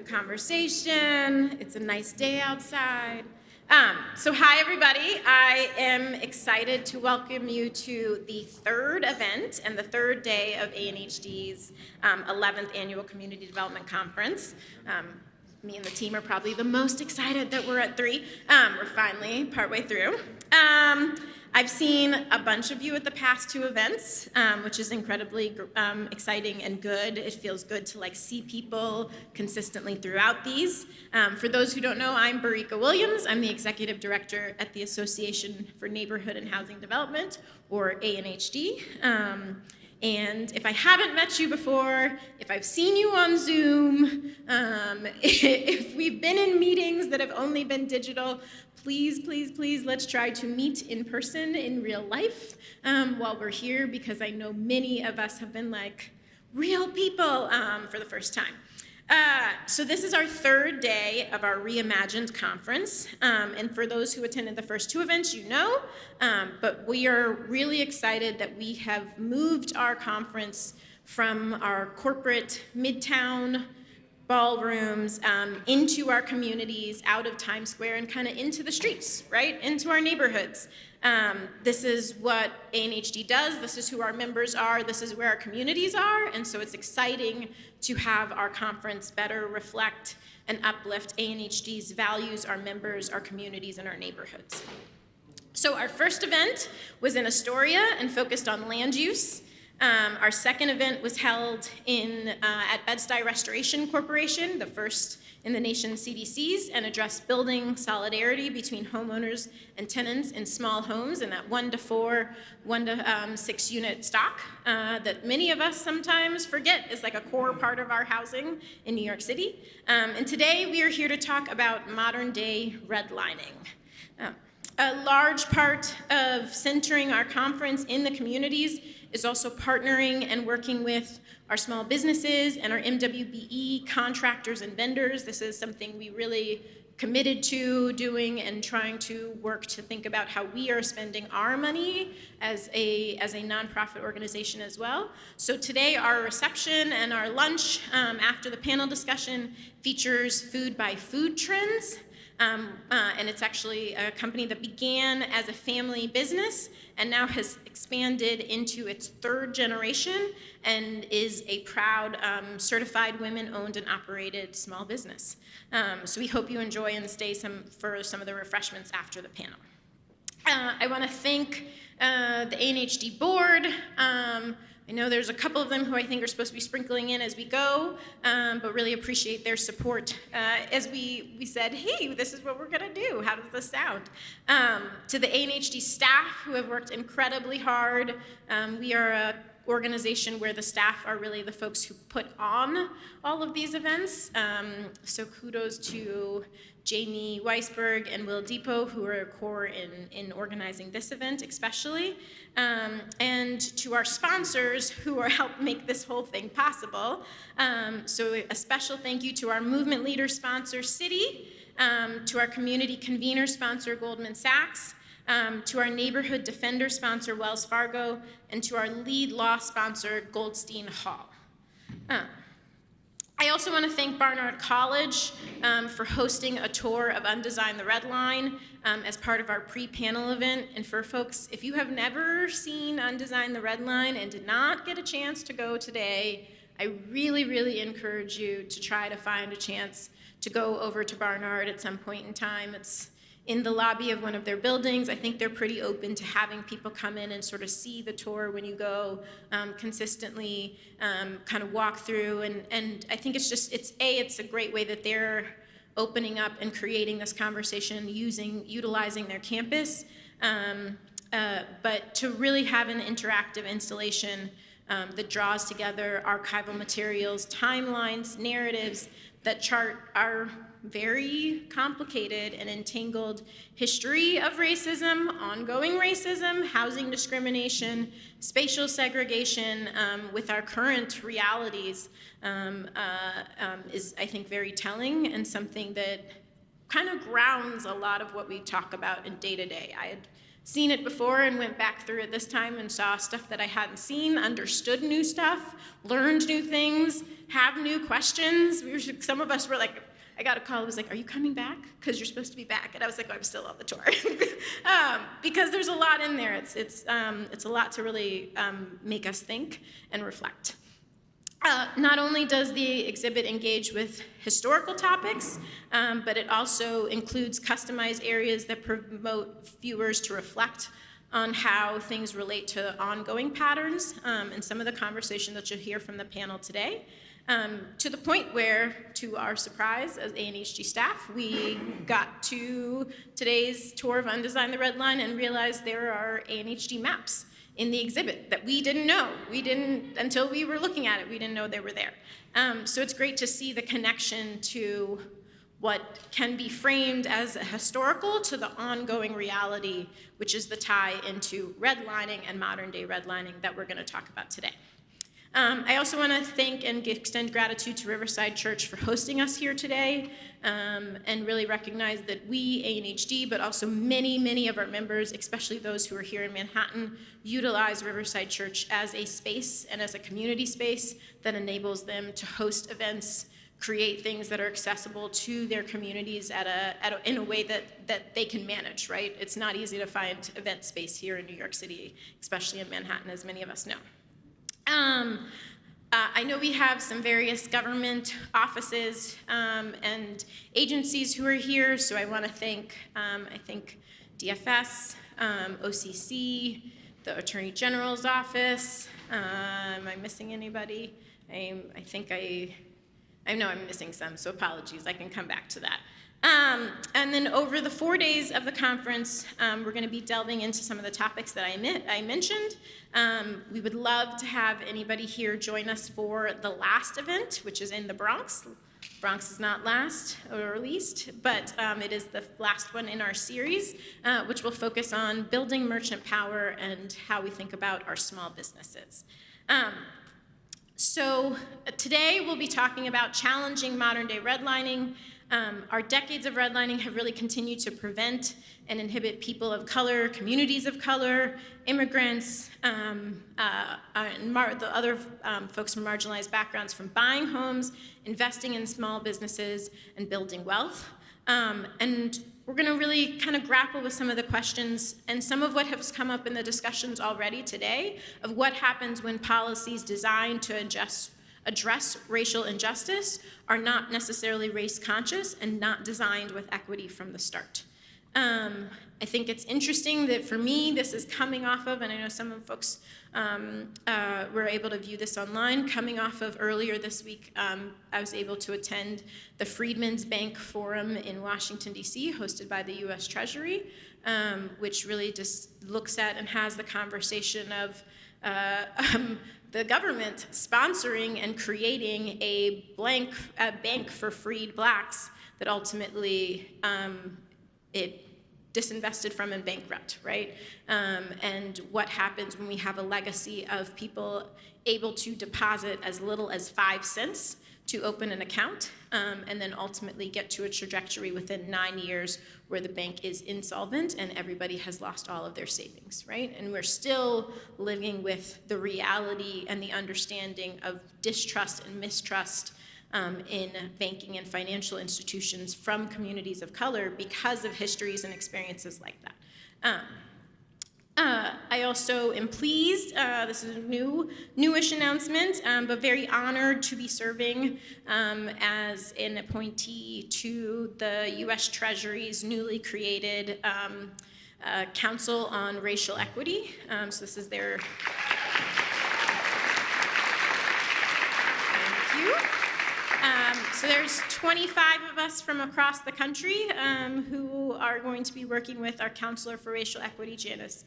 conversation. It's a nice day outside. So hi everybody, I am excited to welcome you to the third event and the third day of ANHD's 11th Annual Community Development Conference. Me and the team are probably the most excited that we're at 3. We're finally partway through. I've seen a bunch of you at the past 2 events, which is incredibly exciting and good. It feels good to see people consistently throughout these. For those who don't know, I'm Barika Williams. I'm the Executive Director at the Association for Neighborhood and Housing Development, or ANHD. And if I haven't met you before, if I've seen you on Zoom, if we've been in meetings that have only been digital, please, please, please, let's try to meet in person in real life while we're here, because I know many of us have been like real people for the first time. So this is our third day of our Reimagined conference, and for those who attended the first 2 events, you know, but we are really excited that we have moved our conference from our corporate midtown ballrooms into our communities, out of Times Square, and kind of into the streets, right? Into our neighborhoods. This is what ANHD does. This is who our members are. This is where our communities are. And so it's exciting to have our conference better reflect and uplift ANHD's values, our members, our communities, and our neighborhoods. So our first event was in Astoria and focused on land use. Our second event was held at Bed-Stuy Restoration Corporation, the first in the nation's CDCs, and addressed building solidarity between homeowners and tenants in small homes in that 1 to 4, 1 to 6 unit stock that many of us sometimes forget is like a core part of our housing in New York City. And today we are here to talk about modern day redlining. A large part of centering our conference in the communities is also partnering and working with our small businesses and our MWBE contractors and vendors. This is something we really committed to doing and trying to work to think about how we are spending our money as a nonprofit organization as well. So today our reception and our lunch after the panel discussion features Food by Food Trends. And it's actually a company that began as a family business and now has expanded into its 3rd generation and is a proud certified women-owned and operated small business. So we hope you enjoy and stay for some of the refreshments after the panel. I want to thank the ANHD board. I know there's a couple of them who I think are supposed to be sprinkling in as we go, but really appreciate their support as we said, hey, this is what we're gonna do. How does this sound? To the ANHD staff who have worked incredibly hard. We are an organization where the staff are really the folks who put on all of these events. So kudos to Jamie Weisberg and Will Depot, who are core in organizing this event especially, and to our sponsors who are helping make this whole thing possible. So a special thank you to our movement leader sponsor, Citi, to our community convener sponsor, Goldman Sachs, to our neighborhood defender sponsor, Wells Fargo, and to our lead law sponsor, Goldstein Hall. I also want to thank Barnard College for hosting a tour of Undesign the Red Line as part of our pre-panel event. And for folks, if you have never seen Undesign the Red Line and did not get a chance to go today, I really, really encourage you to try to find a chance to go over to Barnard at some point in time. It's in the lobby of one of their buildings. I think they're pretty open to having people come in and sort of see the tour when you go consistently, kind of walk through. And I think it's a great way that they're opening up and creating this conversation, utilizing their campus, but to really have an interactive installation that draws together archival materials, timelines, narratives that chart our very complicated and entangled history of racism, ongoing racism, housing discrimination, spatial segregation with our current realities is, I think, very telling and something that kind of grounds a lot of what we talk about in day-to-day. I had seen it before and went back through it this time and saw stuff that I hadn't seen, understood new stuff, learned new things, have new questions. Some of us were like, I got a call, it was like, are you coming back? Because you're supposed to be back. And I was like, oh, I'm still on the tour. Because there's a lot in there. It's a lot to really make us think and reflect. Not only does the exhibit engage with historical topics, but it also includes customized areas that promote viewers to reflect on how things relate to ongoing patterns and some of the conversation that you'll hear from the panel today. To the point where, to our surprise as ANHD staff, we got to today's tour of Undesign the Red Line and realized there are ANHD maps in the exhibit that we didn't know. We didn't, until we were looking at it, we didn't know they were there. So it's great to see the connection to what can be framed as a historical to the ongoing reality, which is the tie into redlining and modern day redlining that we're gonna talk about today. I also want to thank and extend gratitude to Riverside Church for hosting us here today, and really recognize that we, ANHD, but also many of our members, especially those who are here in Manhattan, utilize Riverside Church as a space and as a community space that enables them to host events, create things that are accessible to their communities in a way that they can manage, right? It's not easy to find event space here in New York City, especially in Manhattan, as many of us know. I know we have some various government offices and agencies who are here, so I want to thank, I think, DFS, OCC, the Attorney General's office. Am I missing anybody? I know I'm missing some, so apologies. I can come back to that. And then over the 4 days of the conference, we're going to be delving into some of the topics that I mentioned. We would love to have anybody here join us for the last event, which is in the Bronx. Bronx is not last or least, but it is the last one in our series, which will focus on building merchant power and how we think about our small businesses. So today we'll be talking about challenging modern day redlining. Our decades of redlining have really continued to prevent and inhibit people of color, communities of color, immigrants, and the other folks from marginalized backgrounds from buying homes, investing in small businesses, and building wealth. And we're going to really kind of grapple with some of the questions and some of what has come up in the discussions already today of what happens when policies designed to address racial injustice are not necessarily race conscious and not designed with equity from the start. I think it's interesting that for me, this is coming off of, and I know some of folks were able to view this online, coming off of earlier this week, I was able to attend the Freedmen's Bank Forum in Washington, D.C., hosted by the U.S. Treasury, which really just looks at and has the conversation of the government sponsoring and creating a bank for freed blacks that ultimately it disinvested from and bankrupt, right? And what happens when we have a legacy of people able to deposit as little as 5 cents to open an account, and then ultimately get to a trajectory within 9 years where the bank is insolvent and everybody has lost all of their savings, right? And we're still living with the reality and the understanding of distrust and mistrust in banking and financial institutions from communities of color because of histories and experiences like that. I also am pleased, this is a newish announcement, but very honored to be serving as an appointee to the U.S. Treasury's newly created Council on Racial Equity. So this is their, thank you. So there's 25 of us from across the country who are going to be working with our Counselor for Racial Equity, Janice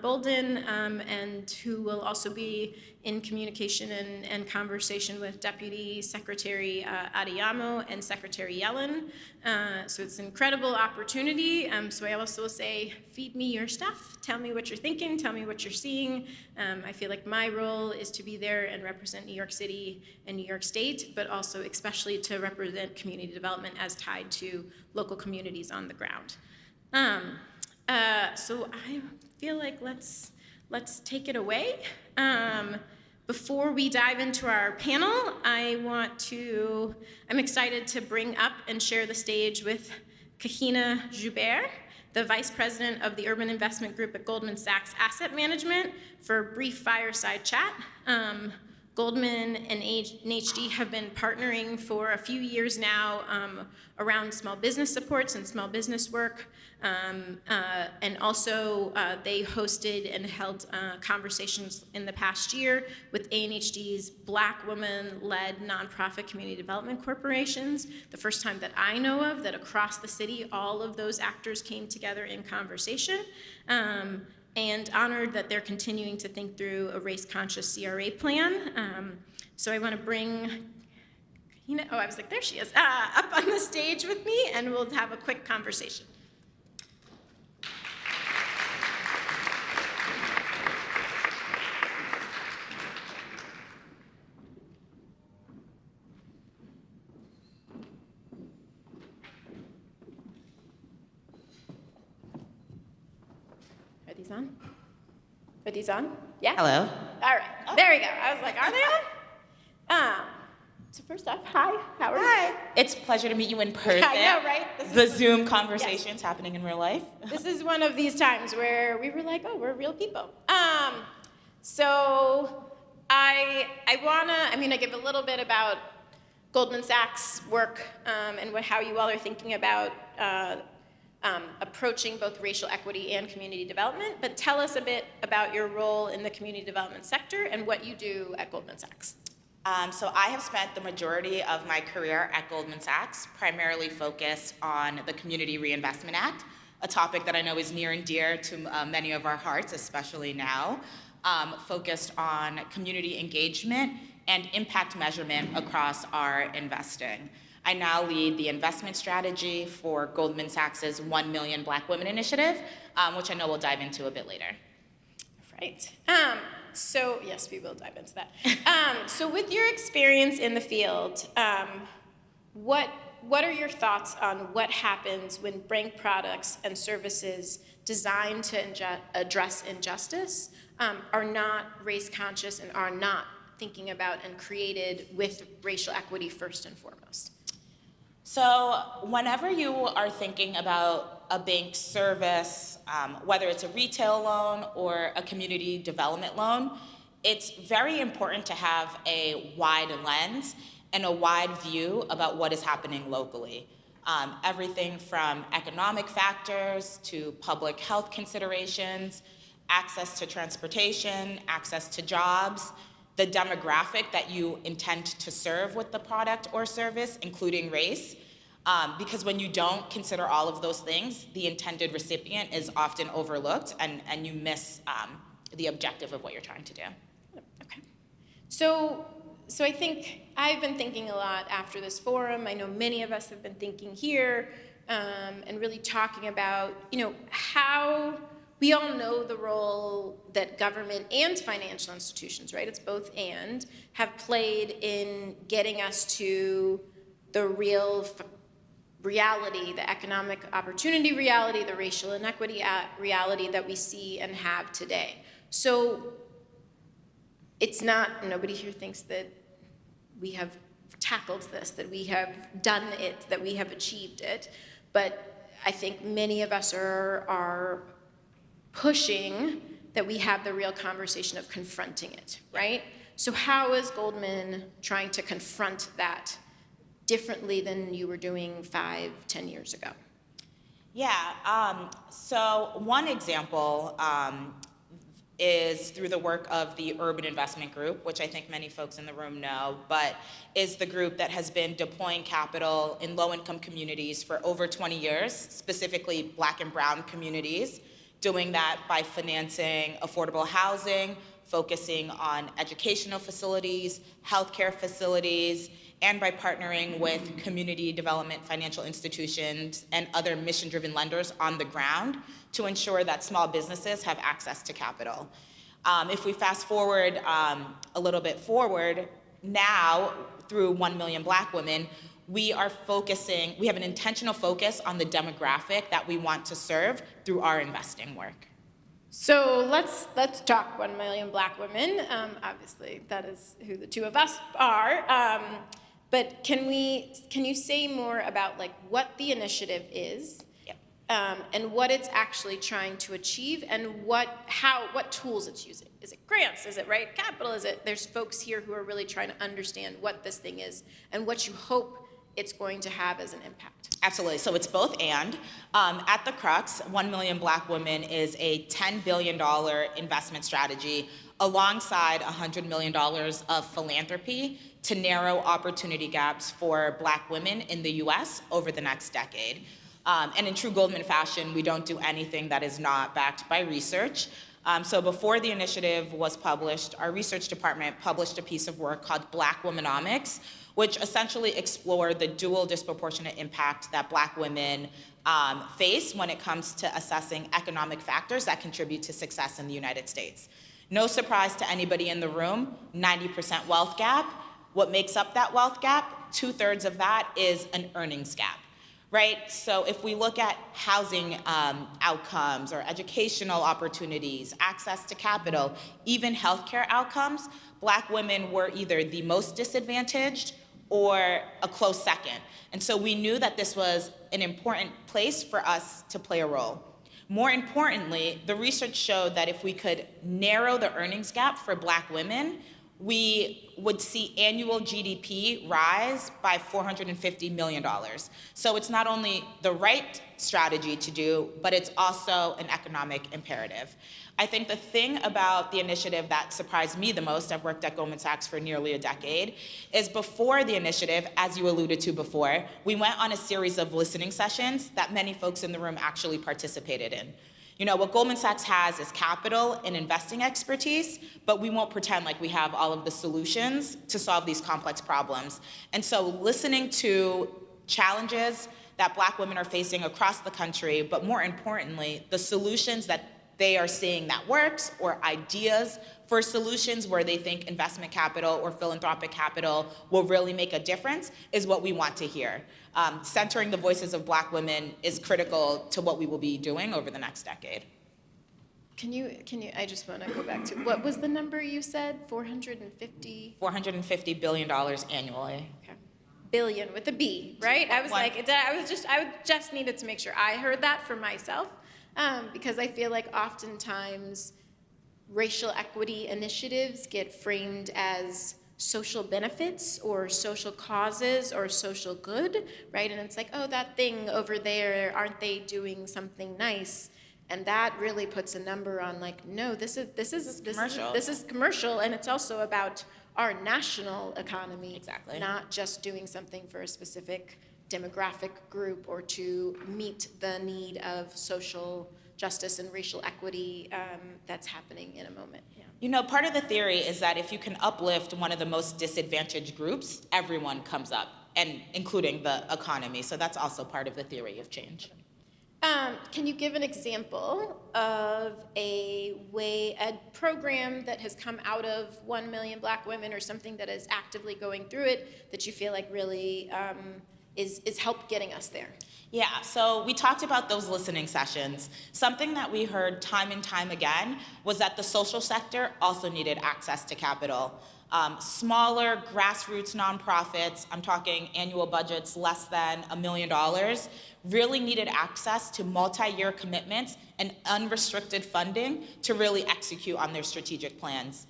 Bolden, and who will also be in communication and conversation with Deputy Secretary Adiyamo and Secretary Yellen. So it's an incredible opportunity. So I also will say, feed me your stuff. Tell me what you're thinking. Tell me what you're seeing. I feel like my role is to be there and represent New York City and New York State, but also especially to represent community development as tied to local communities on the ground. So I feel like let's take it away. Before we dive into our panel, I'm excited to bring up and share the stage with Kahina Joubert, the Vice President of the Urban Investment Group at Goldman Sachs Asset Management, for a brief fireside chat. Goldman and ANHD have been partnering for a few years now around small business supports and small business work. And also they hosted and held conversations in the past year with ANHD's Black woman-led nonprofit community development corporations. The first time that I know of that across the city, all of those actors came together in conversation. And honored that they're continuing to think through a race-conscious CRA plan. So I want to bring, I was like, there she is, up on the stage with me, and we'll have a quick conversation. On? Are these on? Yeah? Hello. All right. Oh. There we go. I was like, are they on? So first off, hi. How are you? Hi. It's a pleasure to meet you in person. I know, right? The Zoom conversations happening in real life. This is one of these times where we were like, oh, we're real people. So I give a little bit about Goldman Sachs' work and how you all are thinking about approaching both racial equity and community development, but tell us a bit about your role in the community development sector and what you do at Goldman Sachs. So I have spent the majority of my career at Goldman Sachs primarily focused on the Community Reinvestment Act, a topic that I know is near and dear to many of our hearts, especially now, focused on community engagement and impact measurement across our investing. I now lead the investment strategy for Goldman Sachs' 1 Million Black Women Initiative, which I know we'll dive into a bit later. Right. So yes, we will dive into that. So with your experience in the field, what are your thoughts on what happens when bank products and services designed to address injustice are not race conscious and are not thinking about and created with racial equity first and foremost? So whenever you are thinking about a bank service, whether it's a retail loan or a community development loan, it's very important to have a wide lens and a wide view about what is happening locally. Everything from economic factors to public health considerations, access to transportation, access to jobs, the demographic that you intend to serve with the product or service, including race. Because when you don't consider all of those things, the intended recipient is often overlooked and you miss the objective of what you're trying to do. Okay. So I think I've been thinking a lot after this forum. I know many of us have been thinking here and really talking about, how we all know the role that government and financial institutions, right? It's both and, have played in getting us to the real reality, the economic opportunity reality, the racial inequity reality that we see and have today. So it's not, nobody here thinks that we have tackled this, that we have done it, that we have achieved it, but I think many of us are pushing that we have the real conversation of confronting it, right? So how is Goldman trying to confront that differently than you were doing 5-10 years ago? Yeah, so one example is through the work of the Urban Investment Group, which I think many folks in the room know, but is the group that has been deploying capital in low-income communities for over 20 years, specifically Black and Brown communities, doing that by financing affordable housing, focusing on educational facilities, healthcare facilities, and by partnering with community development financial institutions and other mission-driven lenders on the ground to ensure that small businesses have access to capital. If we fast forward a little bit forward, now through 1 Million Black Women, we have an intentional focus on the demographic that we want to serve through our investing work. So let's talk 1 million Black women. Obviously, that is who the two of us are. But can you say more about like what the initiative is, and what it's actually trying to achieve, and what tools it's using? Is it grants? Is it capital? There's folks here who are really trying to understand what this thing is and what you hope it's going to have as an impact? Absolutely. So it's both and. At the crux, 1 Million Black Women is a $10 billion investment strategy alongside $100 million of philanthropy to narrow opportunity gaps for Black women in the US over the next decade. And in true Goldman fashion, we don't do anything that is not backed by research. So before the initiative was published, our research department published a piece of work called Black Womenomics, which essentially explored the dual disproportionate impact that Black women face when it comes to assessing economic factors that contribute to success in the United States. No surprise to anybody in the room, 90% wealth gap. What makes up that wealth gap? 2/3 of that is an earnings gap. Right? So if we look at housing outcomes or educational opportunities, access to capital, even healthcare outcomes, Black women were either the most disadvantaged or a close second. And so we knew that this was an important place for us to play a role. More importantly, the research showed that if we could narrow the earnings gap for Black women, we would see annual GDP rise by $450 million. So it's not only the right strategy to do, but it's also an economic imperative. I think the thing about the initiative that surprised me the most, I've worked at Goldman Sachs for nearly a decade, is before the initiative, as you alluded to before, we went on a series of listening sessions that many folks in the room actually participated in. You know, what Goldman Sachs has is capital and investing expertise, but we won't pretend like we have all of the solutions to solve these complex problems. And so listening to challenges that Black women are facing across the country, but more importantly, the solutions that they are seeing that works, or ideas for solutions where they think investment capital or philanthropic capital will really make a difference, is what we want to hear. Centering the voices of Black women is critical to what we will be doing over the next decade. Can you, I just want to go back to, what was the number you said? 450? $450 billion annually. Okay. Billion with a B, right? I just needed to make sure I heard that for myself. Because I feel like oftentimes racial equity initiatives get framed as social benefits or social causes or social good, right? And it's like, oh, that thing over there, aren't they doing something nice? And that really puts a number on like, no, this is commercial, and it's also about our national economy, exactly, not just doing something for a specific demographic group or to meet the need of social justice and racial equity that's happening in a moment. Yeah. You know, part of the theory is that if you can uplift one of the most disadvantaged groups, everyone comes up, and including the economy. So that's also part of the theory of change. Can you give an example of a program that has come out of 1 Million Black Women, or something that is actively going through it that you feel like really is help getting us there? Yeah, so we talked about those listening sessions. Something that we heard time and time again was that the social sector also needed access to capital. Smaller grassroots nonprofits, I'm talking annual budgets less than $1 million, really needed access to multi-year commitments and unrestricted funding to really execute on their strategic plans.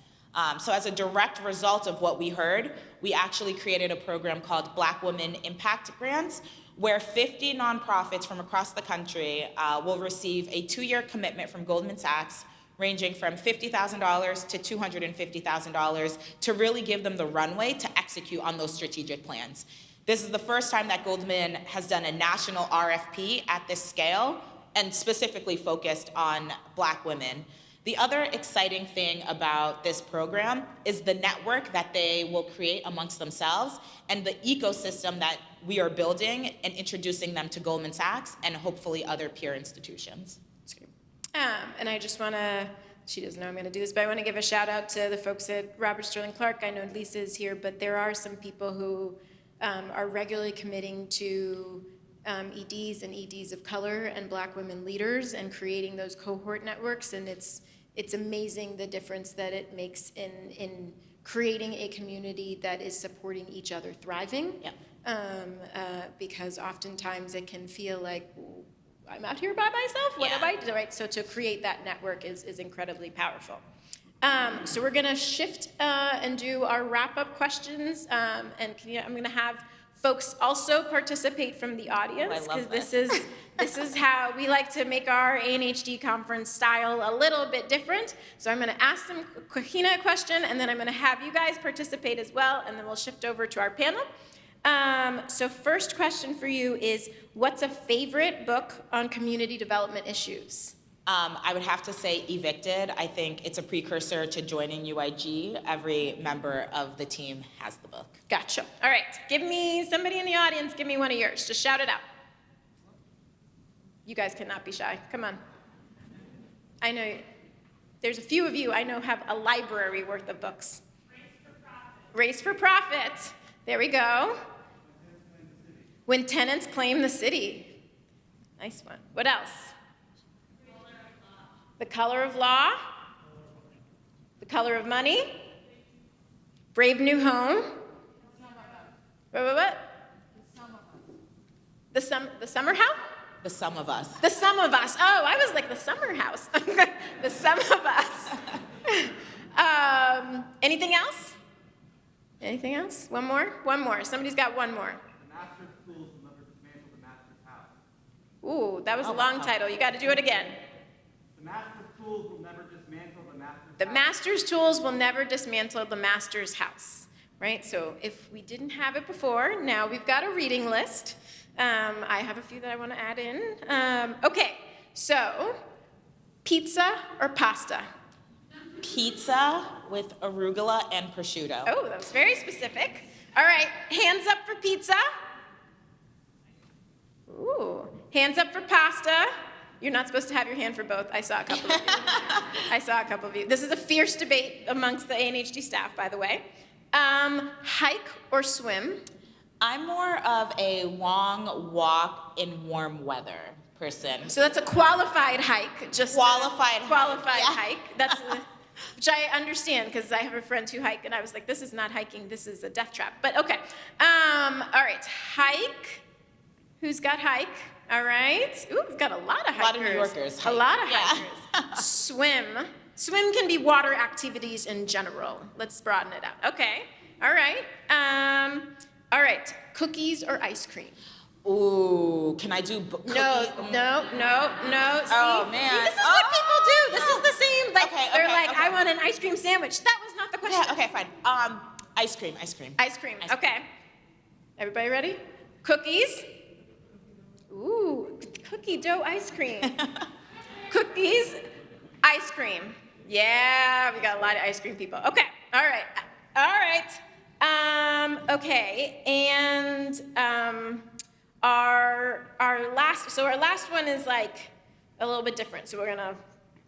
So as a direct result of what we heard, we actually created a program called Black Women Impact Grants, where 50 nonprofits from across the country will receive a 2-year commitment from Goldman Sachs, ranging from $50,000 to $250,000, to really give them the runway to execute on those strategic plans. This is the first time that Goldman has done a national RFP at this scale, and specifically focused on Black women. The other exciting thing about this program is the network that they will create amongst themselves, and the ecosystem that we are building and introducing them to Goldman Sachs and hopefully other peer institutions. And I just want to she doesn't know I'm going to do this, but I want to give a shout out to the folks at Robert Sterling Clark. I know Lisa is here, but there are some people who are regularly committing to EDs and EDs of color and Black women leaders and creating those cohort networks, and it's amazing the difference that it makes in creating a community that is supporting each other thriving. Yeah. Because oftentimes it can feel like, I'm out here by myself, what am I doing? Right? So to create that network is incredibly powerful. So we're gonna shift and do our wrap-up questions, and I'm gonna have folks also participate from the audience, because this is how we like to make our ANHD conference style a little bit different. So I'm going to ask them Kahina a question, and then I'm going to have you guys participate as well, and then we'll shift over to our panel. So first question for you is, what's a favorite book on community development issues? I would have to say Evicted. I think it's a precursor to joining UIG. Every member of the team has the book. Gotcha. All right. Give me, somebody in the audience, give me one of yours. Just shout it out. You guys cannot be shy. Come on. I know there's a few of you I know have a library worth of books. Race for Profit. There we go. When Tenants Claim the City. Nice one. What else? The Color of Law, The Color of Money, Brave New Home. What? The Summer House? The Sum of Us. The Sum of Us. Oh, I was like the Summer House. The Sum of Us. Anything else? Anything else? One more? One more. Somebody's got one more. The Master's Schools will never dismantle the Master's house. Ooh, that was a long title. You got to do it again. The Master's tools will never dismantle the Master's The house. Master's tools will never dismantle the Master's house, right? So if we didn't have it before, now we've got a reading list. I have a few that I want to add in. Okay, so pizza or pasta? Pizza with arugula and prosciutto. Oh, that was very specific. All right, hands up for pizza. Ooh, hands up for pasta. You're not supposed to have your hand for both. I saw a couple of you. This is a fierce debate amongst the ANHD staff, by the way. Hike or swim? I'm more of a long walk in warm weather person. So that's a qualified hike. Just Qualified hike. That's which I understand, because I have a friend who hike, and I was like, this is not hiking, this is a death trap. But okay. All right, hike. Who's got hike? All right. Ooh, we've got a lot of hikers. A lot of New Yorkers. A lot of hikers. Swim. Swim can be water activities in general. Let's broaden it out. Okay. All right. All right. Cookies or ice cream? Ooh, can I do cookies? No. See? Oh, man. See, this is what people do. This is the same. Like, they're like, okay. I want an ice cream sandwich. That was not the question. Yeah, okay, fine. Ice cream. Ice cream. Okay. Everybody ready? Cookies. Ooh, cookie dough ice cream. Cookies, ice cream. Yeah, we got a lot of ice cream people. Okay, all right. Okay, and our last one is like a little bit different. So we're gonna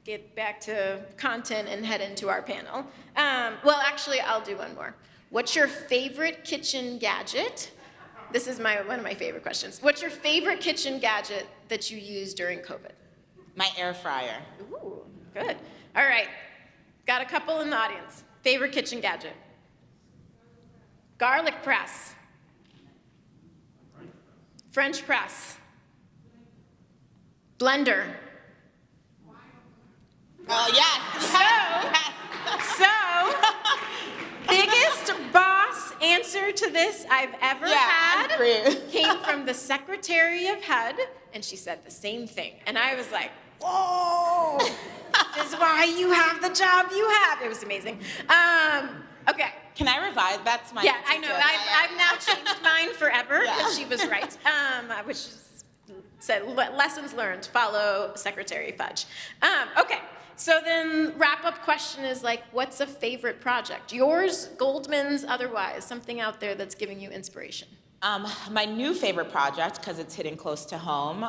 get back to content and head into our panel. Well, actually, I'll do one more. What's your favorite kitchen gadget? This is one of my favorite questions. What's your favorite kitchen gadget that you used during COVID? My air fryer. Ooh, good. All right, got a couple in the audience. Favorite kitchen gadget? Garlic press. French press. Blender. Oh, yes. So, biggest boss answer to this I've ever had came from the Secretary of HUD, and she said the same thing. And I was like, whoa, this is why you have the job you have. It was amazing. Okay. Can I revise? That's my Yeah, I know. I've now changed mine forever because she was right. Which said lessons learned, follow Secretary Fudge. Okay. So then wrap-up question is like, what's a favorite project? Yours, Goldman's, otherwise, something out there that's giving you inspiration. My new favorite project, because it's hitting close to home,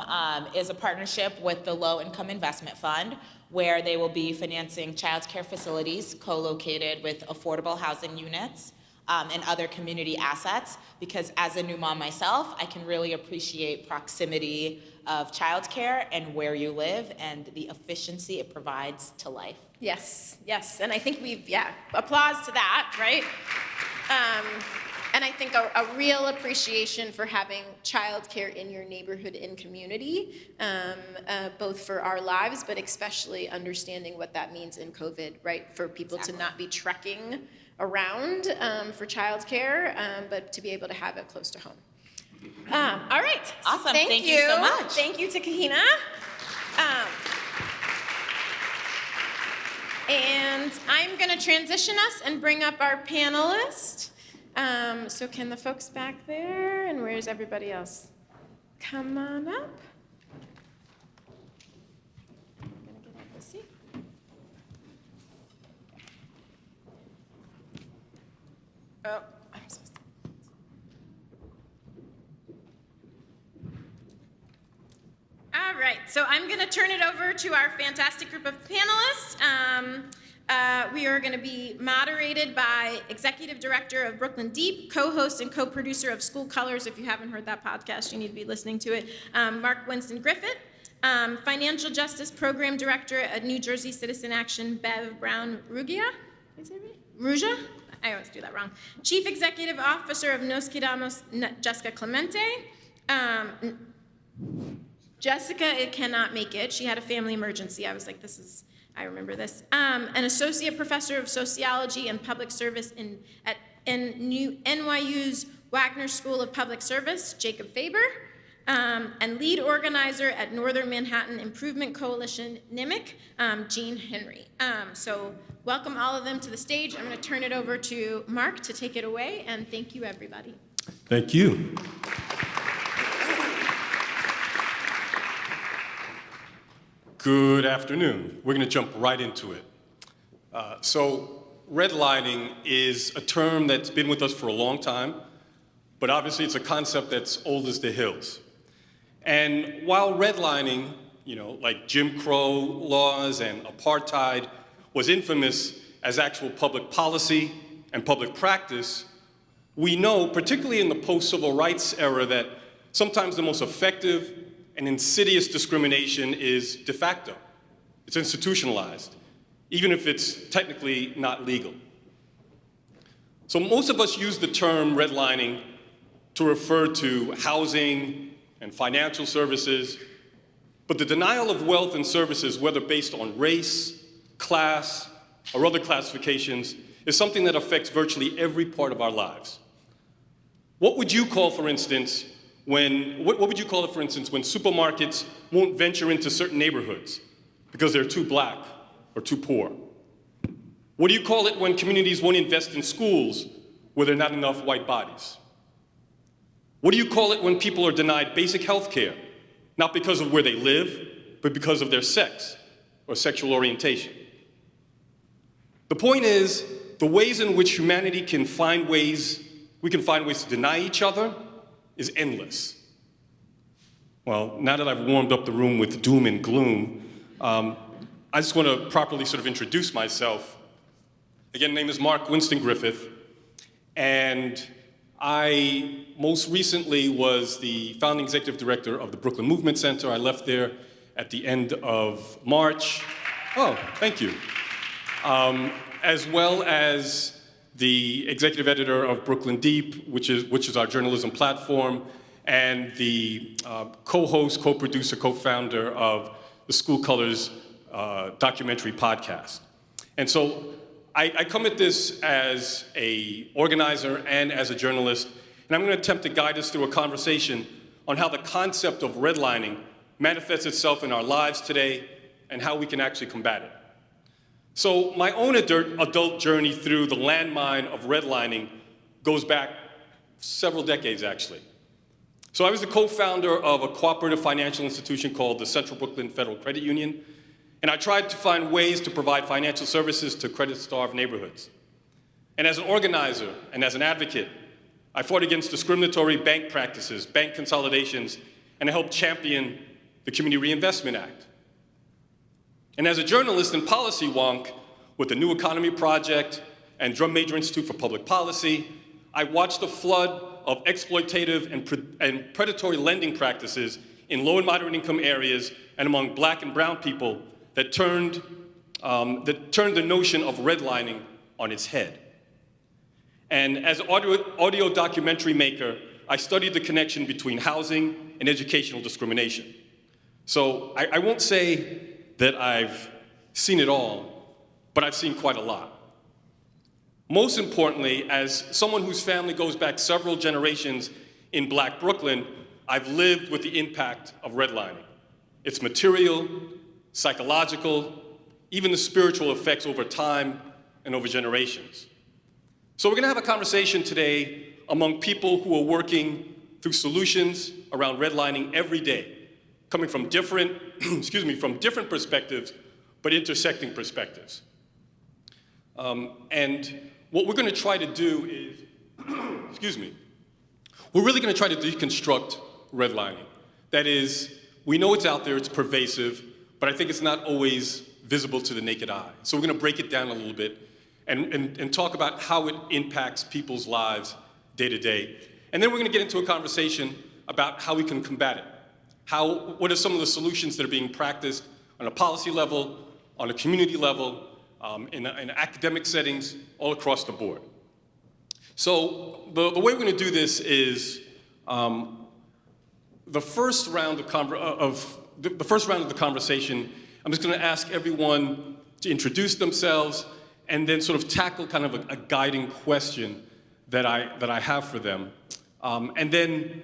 is a partnership with the Low Income Investment Fund, where they will be financing child care facilities co-located with affordable housing units and other community assets, because as a new mom myself, I can really appreciate proximity of child care and where you live and the efficiency it provides to life. Yes, yes, and I think applause to that, right? And I think a real appreciation for having childcare in your neighborhood and community, both for our lives, but especially understanding what that means in COVID, right? For people to not be trekking around for childcare, but to be able to have it close to home. All right. Awesome. Thank you so much. Thank you to Kahina. And I'm going to transition us and bring up our panelist. So can the folks back there, and where's everybody else? Come on up. I'm going to get out the seat. Oh, I'm supposed to. All right, so I'm going to turn it over to our fantastic group of panelists. We are going to be moderated by Executive Director of Brooklyn Deep, co-host and co-producer of School Colors. If you haven't heard that podcast, you need to be listening to it. Mark Winston Griffith, Financial Justice Program Director at New Jersey Citizen Action, Bev Brown Rugia. Is that right? Ruja? I always do that wrong. Chief Executive Officer of Nos Quedamos, Jessica Clemente. Jessica cannot make it. She had a family emergency. I was like, I remember this. An associate professor of sociology and public service at NYU's Wagner School of Public Service, Jacob Faber, and lead organizer at Northern Manhattan Improvement Coalition, NIMIC, Jean Henry. So welcome all of them to the stage. I'm going to turn it over to Mark to take it away, and thank you, everybody. Thank you. Good afternoon. We're going to jump right into it. So redlining is a term that's been with us for a long time, but obviously it's a concept that's old as the hills. And while redlining, like Jim Crow laws and apartheid, was infamous as actual public policy and public practice, we know, particularly in the post-civil rights era, that sometimes the most effective and insidious discrimination is de facto. It's institutionalized, even if it's technically not legal. So most of us use the term redlining to refer to housing and financial services, but the denial of wealth and services, whether based on race, class, or other classifications, is something that affects virtually every part of our lives. What would you call, for instance, what would you call it, for instance, when supermarkets won't venture into certain neighborhoods because they're too black or too poor? What do you call it when communities won't invest in schools where there are not enough white bodies? What do you call it when people are denied basic health care, not because of where they live, but because of their sex or sexual orientation? The point is, the ways in which humanity we can find ways to deny each other is endless. Well, now that I've warmed up the room with doom and gloom, I just want to properly sort of introduce myself. Again, my name is Mark Winston Griffith, and I most recently was the founding executive director of the Brooklyn Movement Center. I left there at the end of March. Oh, thank you. As well as the executive editor of Brooklyn Deep, which is our journalism platform, and the co-host, co-producer, co-founder of the School Colors documentary podcast. And so I come at this as an organizer and as a journalist, and I'm going to attempt to guide us through a conversation on how the concept of redlining manifests itself in our lives today and how we can actually combat it. So my own adult journey through the landmine of redlining goes back several decades, actually. So I was the co-founder of a cooperative financial institution called the Central Brooklyn Federal Credit Union, and I tried to find ways to provide financial services to credit-starved neighborhoods. And as an organizer and as an advocate, I fought against discriminatory bank practices, bank consolidations, and I helped champion the Community Reinvestment Act. And as a journalist and policy wonk with the New Economy Project and Drum Major Institute for Public Policy, I watched a flood of exploitative and predatory lending practices in low and moderate income areas and among Black and brown people that turned the notion of redlining on its head. And as an audio documentary maker, I studied the connection between housing and educational discrimination. So I won't say that I've seen it all, but I've seen quite a lot. Most importantly, as someone whose family goes back several generations in Black Brooklyn, I've lived with the impact of redlining. Its material, psychological, even the spiritual effects over time and over generations. So we're gonna have a conversation today among people who are working through solutions around redlining every day, coming from different, from different perspectives, but intersecting perspectives. And what we're gonna try to do is, we're really gonna try to deconstruct redlining. That is, we know it's out there, it's pervasive, but I think it's not always visible to the naked eye. So we're gonna break it down a little bit and talk about how it impacts people's lives day to day. And then we're gonna get into a conversation about how we can combat it. What are some of the solutions that are being practiced on a policy level, on a community level, in academic settings, all across the board. So the way we're gonna do this is, the first round of the conversation, I'm just gonna ask everyone to introduce themselves and then sort of tackle kind of a guiding question that I have for them. And then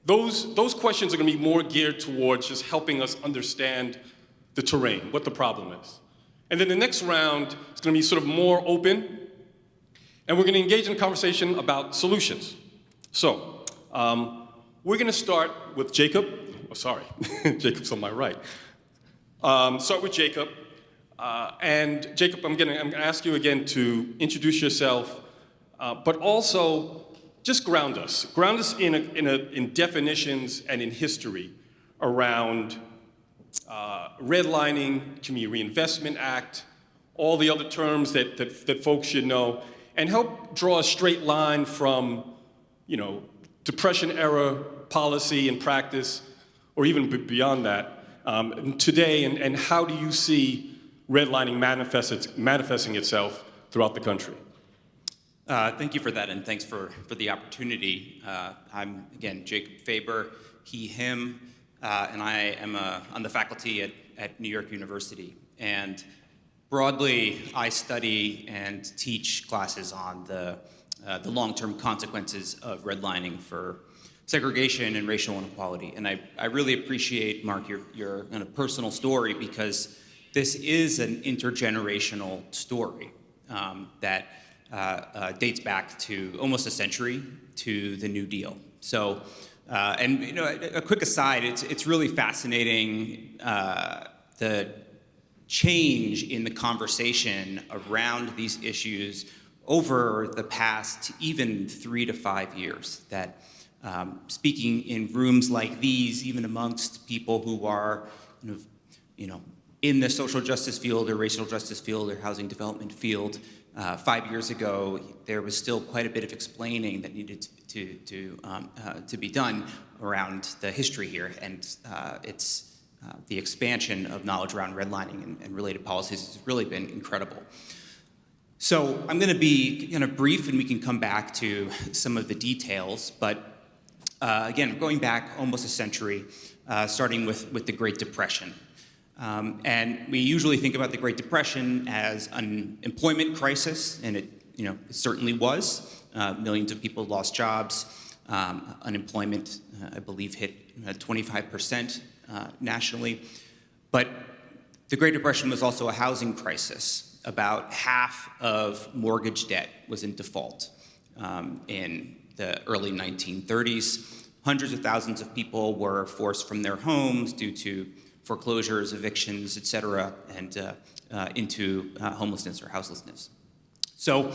those questions are gonna be more geared towards just helping us understand the terrain, what the problem is. And then the next round is gonna be sort of more open, and we're gonna engage in a conversation about solutions. So, we're gonna start with Jacob. Oh, sorry, Jacob's on my right. Start with Jacob. And Jacob, I'm gonna ask you again to introduce yourself, but also just ground us. Ground us in definitions and in history around redlining, Community Reinvestment Act, all the other terms that folks should know, and help draw a straight line from, Depression-era policy and practice, or even beyond that, today, and how do you see redlining manifesting itself throughout the country? Thank you for that, and thanks for the opportunity. I'm, again, Jacob Faber, he, him, and I am on the faculty at New York University. And broadly, I study and teach classes on the long-term consequences of redlining for segregation and racial inequality. And I really appreciate, Mark, your kind of personal story, because this is an intergenerational story that dates back to almost a century to the New Deal. So, and a quick aside, it's really fascinating the change in the conversation around these issues over the past even 3 to 5 years. That speaking in rooms like these, even amongst people who are in the social justice field or racial justice field or housing development field, 5 years ago, there was still quite a bit of explaining that needed to be done around the history here, and it's the expansion of knowledge around redlining and related policies has really been incredible. So I'm going to be kind of brief, and we can come back to some of the details. But again, going back almost a century, starting with the Great Depression. And we usually think about the Great Depression as an employment crisis, and it certainly was. Millions of people lost jobs. Unemployment, I believe, hit 25% nationally. But the Great Depression was also a housing crisis. About half of mortgage debt was in default in the early 1930s. Hundreds of thousands of people were forced from their homes due to foreclosures, evictions, et cetera, and into homelessness or houselessness. So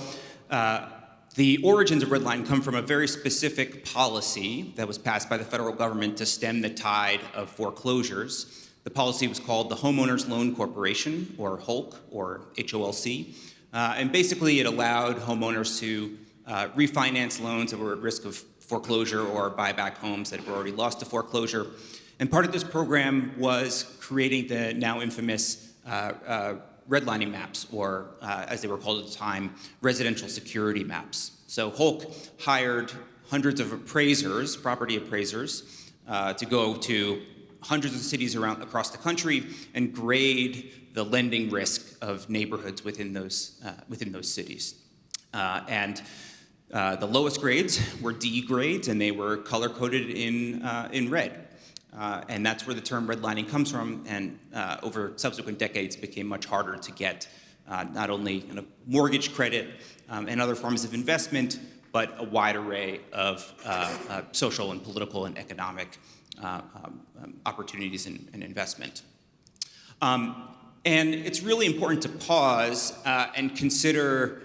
The origins of redlining come from a very specific policy that was passed by the federal government to stem the tide of foreclosures. The policy was called the Homeowners Loan Corporation, or HOLC, or HOLC. And basically it allowed homeowners to refinance loans that were at risk of foreclosure or buy back homes that were already lost to foreclosure. And part of this program was creating the now infamous redlining maps, or as they were called at the time, residential security maps. So HOLC hired hundreds of appraisers, property appraisers, to go to hundreds of cities across the country and grade the lending risk of neighborhoods within those cities. The lowest grades were D grades, and they were color-coded in red. And that's where the term redlining comes from, and over subsequent decades became much harder to get not only kind of mortgage credit and other forms of investment, but a wide array of social and political and economic opportunities and investment. And it's really important to pause and consider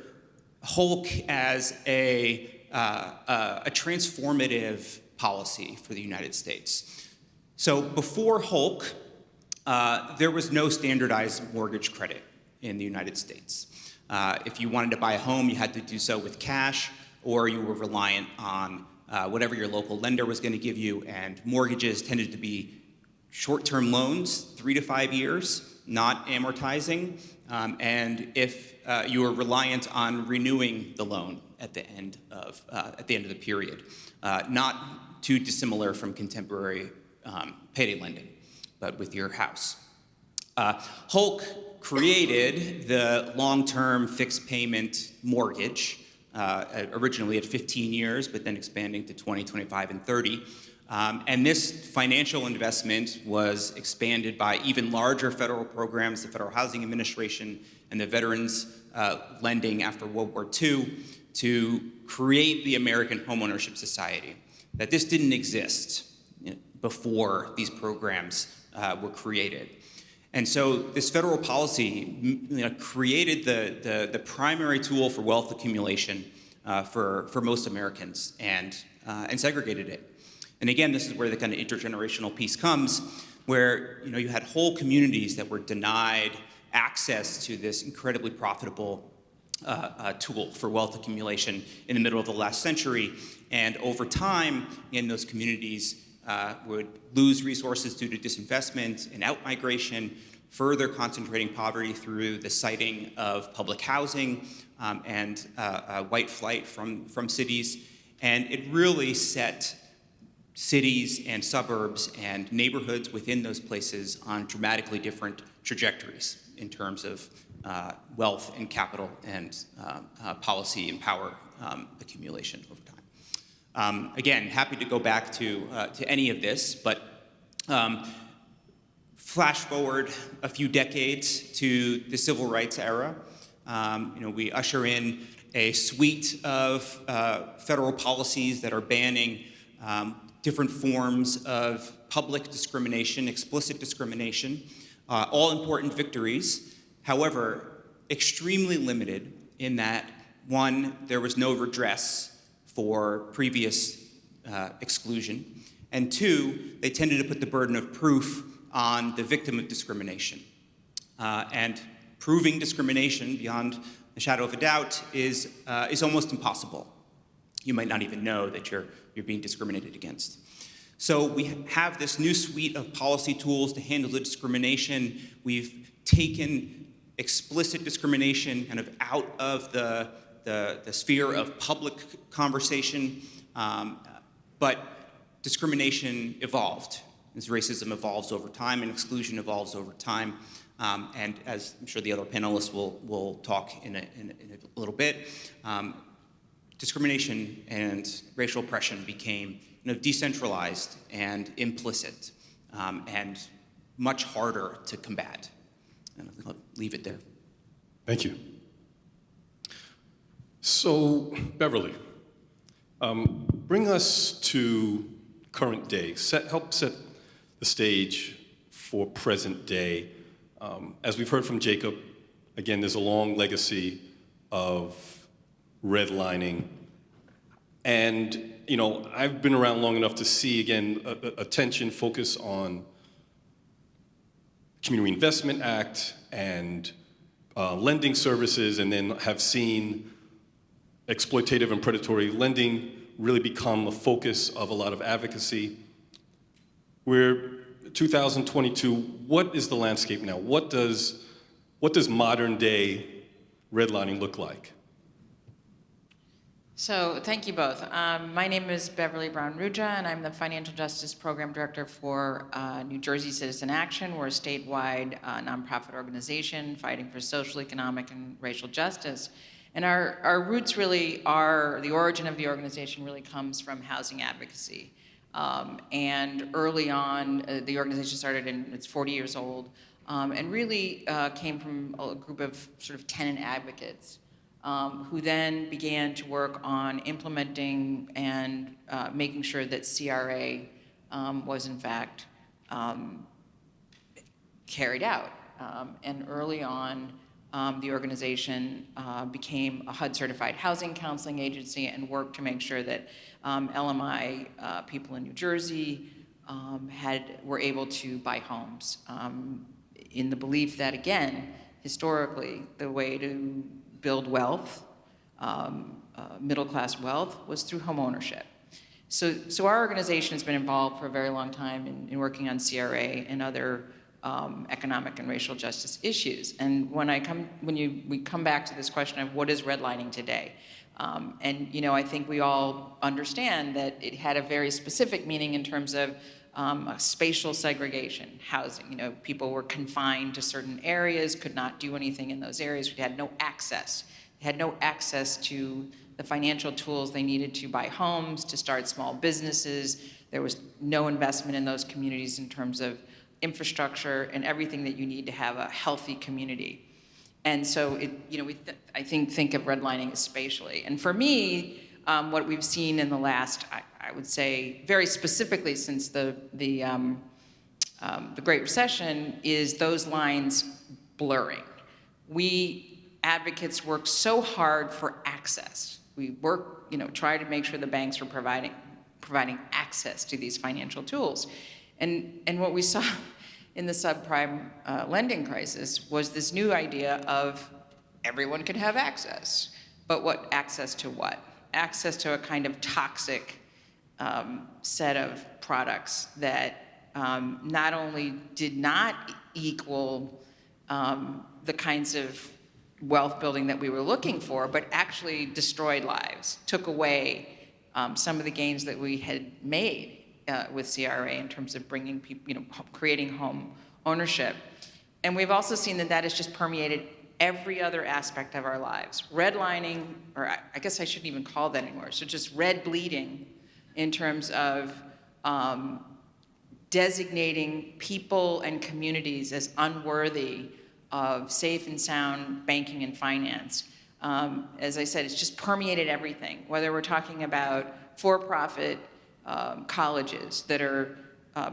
HOLC as a transformative policy for the United States. So before HOLC, there was no standardized mortgage credit in the United States. If you wanted to buy a home, you had to do so with cash, or you were reliant on whatever your local lender was going to give you, and mortgages tended to be short-term loans, 3 to 5 years, not amortizing, and if you were reliant on renewing the loan at the end of the period, not too dissimilar from contemporary payday lending, but with your house. HOLC created the long-term fixed payment mortgage, originally at 15 years, but then expanding to 20, 25, and 30. And this financial investment was expanded by even larger federal programs, the Federal Housing Administration and the Veterans Lending after World War II, to create the American Homeownership Society. That this didn't exist before these programs were created. And so this federal policy created the primary tool for wealth accumulation for most Americans, and segregated it. And again, this is where the kind of intergenerational piece comes, where you had whole communities that were denied access to this incredibly profitable tool for wealth accumulation in the middle of the last century. And over time, in those communities would lose resources due to disinvestment and outmigration, further concentrating poverty through the siting of public housing and white flight from cities. And it really set cities and suburbs and neighborhoods within those places on dramatically different trajectories in terms of wealth and capital and policy and power accumulation over time. Again, happy to go back to any of this, but flash forward a few decades to the civil rights era. We usher in a suite of federal policies that are banning different forms of public discrimination, explicit discrimination, all important victories. However, extremely limited in that, one, there was no redress for previous exclusion, and two, they tended to put the burden of proof on the victim of discrimination. And proving discrimination beyond the shadow of a doubt is almost impossible. You might not even know that you're being discriminated against. So we have this new suite of policy tools to handle the discrimination. We've taken explicit discrimination kind of out of the sphere of public conversation, but discrimination evolved as racism evolves over time and exclusion evolves over time. And as I'm sure the other panelists will talk in a little bit, discrimination and racial oppression became decentralized and implicit, and much harder to combat. And I'll leave it there. Thank you. So, Beverly, bring us to current day. Help set the stage for present day. As we've heard from Jacob, again, there's a long legacy of redlining And, you know, I've been around long enough to see, again, attention focus on Community Investment Act and lending services, and then have seen exploitative and predatory lending really become a focus of a lot of advocacy. We're 2022, what is the landscape now? What does modern day redlining look like? So thank you both. My name is Beverly Brown-Ruja, and I'm the Financial Justice Program Director for New Jersey Citizen Action. We're a statewide nonprofit organization fighting for social, economic, and racial justice. And our roots really are, the origin of the organization really comes from housing advocacy. And early on, the organization started it's 40 years old, and really came from a group of sort of tenant advocates who then began to work on implementing and making sure that CRA was in fact carried out. And early on, the organization became a HUD-certified housing counseling agency and worked to make sure that LMI people in New Jersey were able to buy homes in the belief that, again, historically, the way to build wealth, middle-class wealth, was through home ownership. So our organization has been involved for a very long time in working on CRA and other economic and racial justice issues. And we come back to this question of what is redlining today, and you know, I think we all understand that it had a very specific meaning in terms of spatial segregation, housing. You know, people were confined to certain areas, could not do anything in those areas. We had no access. They had no access to the financial tools they needed to buy homes, to start small businesses. There was no investment in those communities in terms of infrastructure and everything that you need to have a healthy community. And so, I think of redlining as spatially. And for me, what we've seen in the last, I would say, very specifically since the Great Recession, is those lines blurring. We advocates work so hard for access. We work, try to make sure the banks were providing access to these financial tools. And what we saw in the subprime lending crisis was this new idea of everyone could have access. But what access to what? Access to a kind of toxic set of products that not only did not equal the kinds of wealth building that we were looking for, but actually destroyed lives, took away some of the gains that we had made with CRA in terms of bringing people, creating home ownership. And we've also seen that has just permeated every other aspect of our lives. Redlining, or I guess I shouldn't even call that anymore, so just red bleeding in terms of designating people and communities as unworthy of safe and sound banking and finance. As I said, it's just permeated everything, whether we're talking about for-profit colleges that are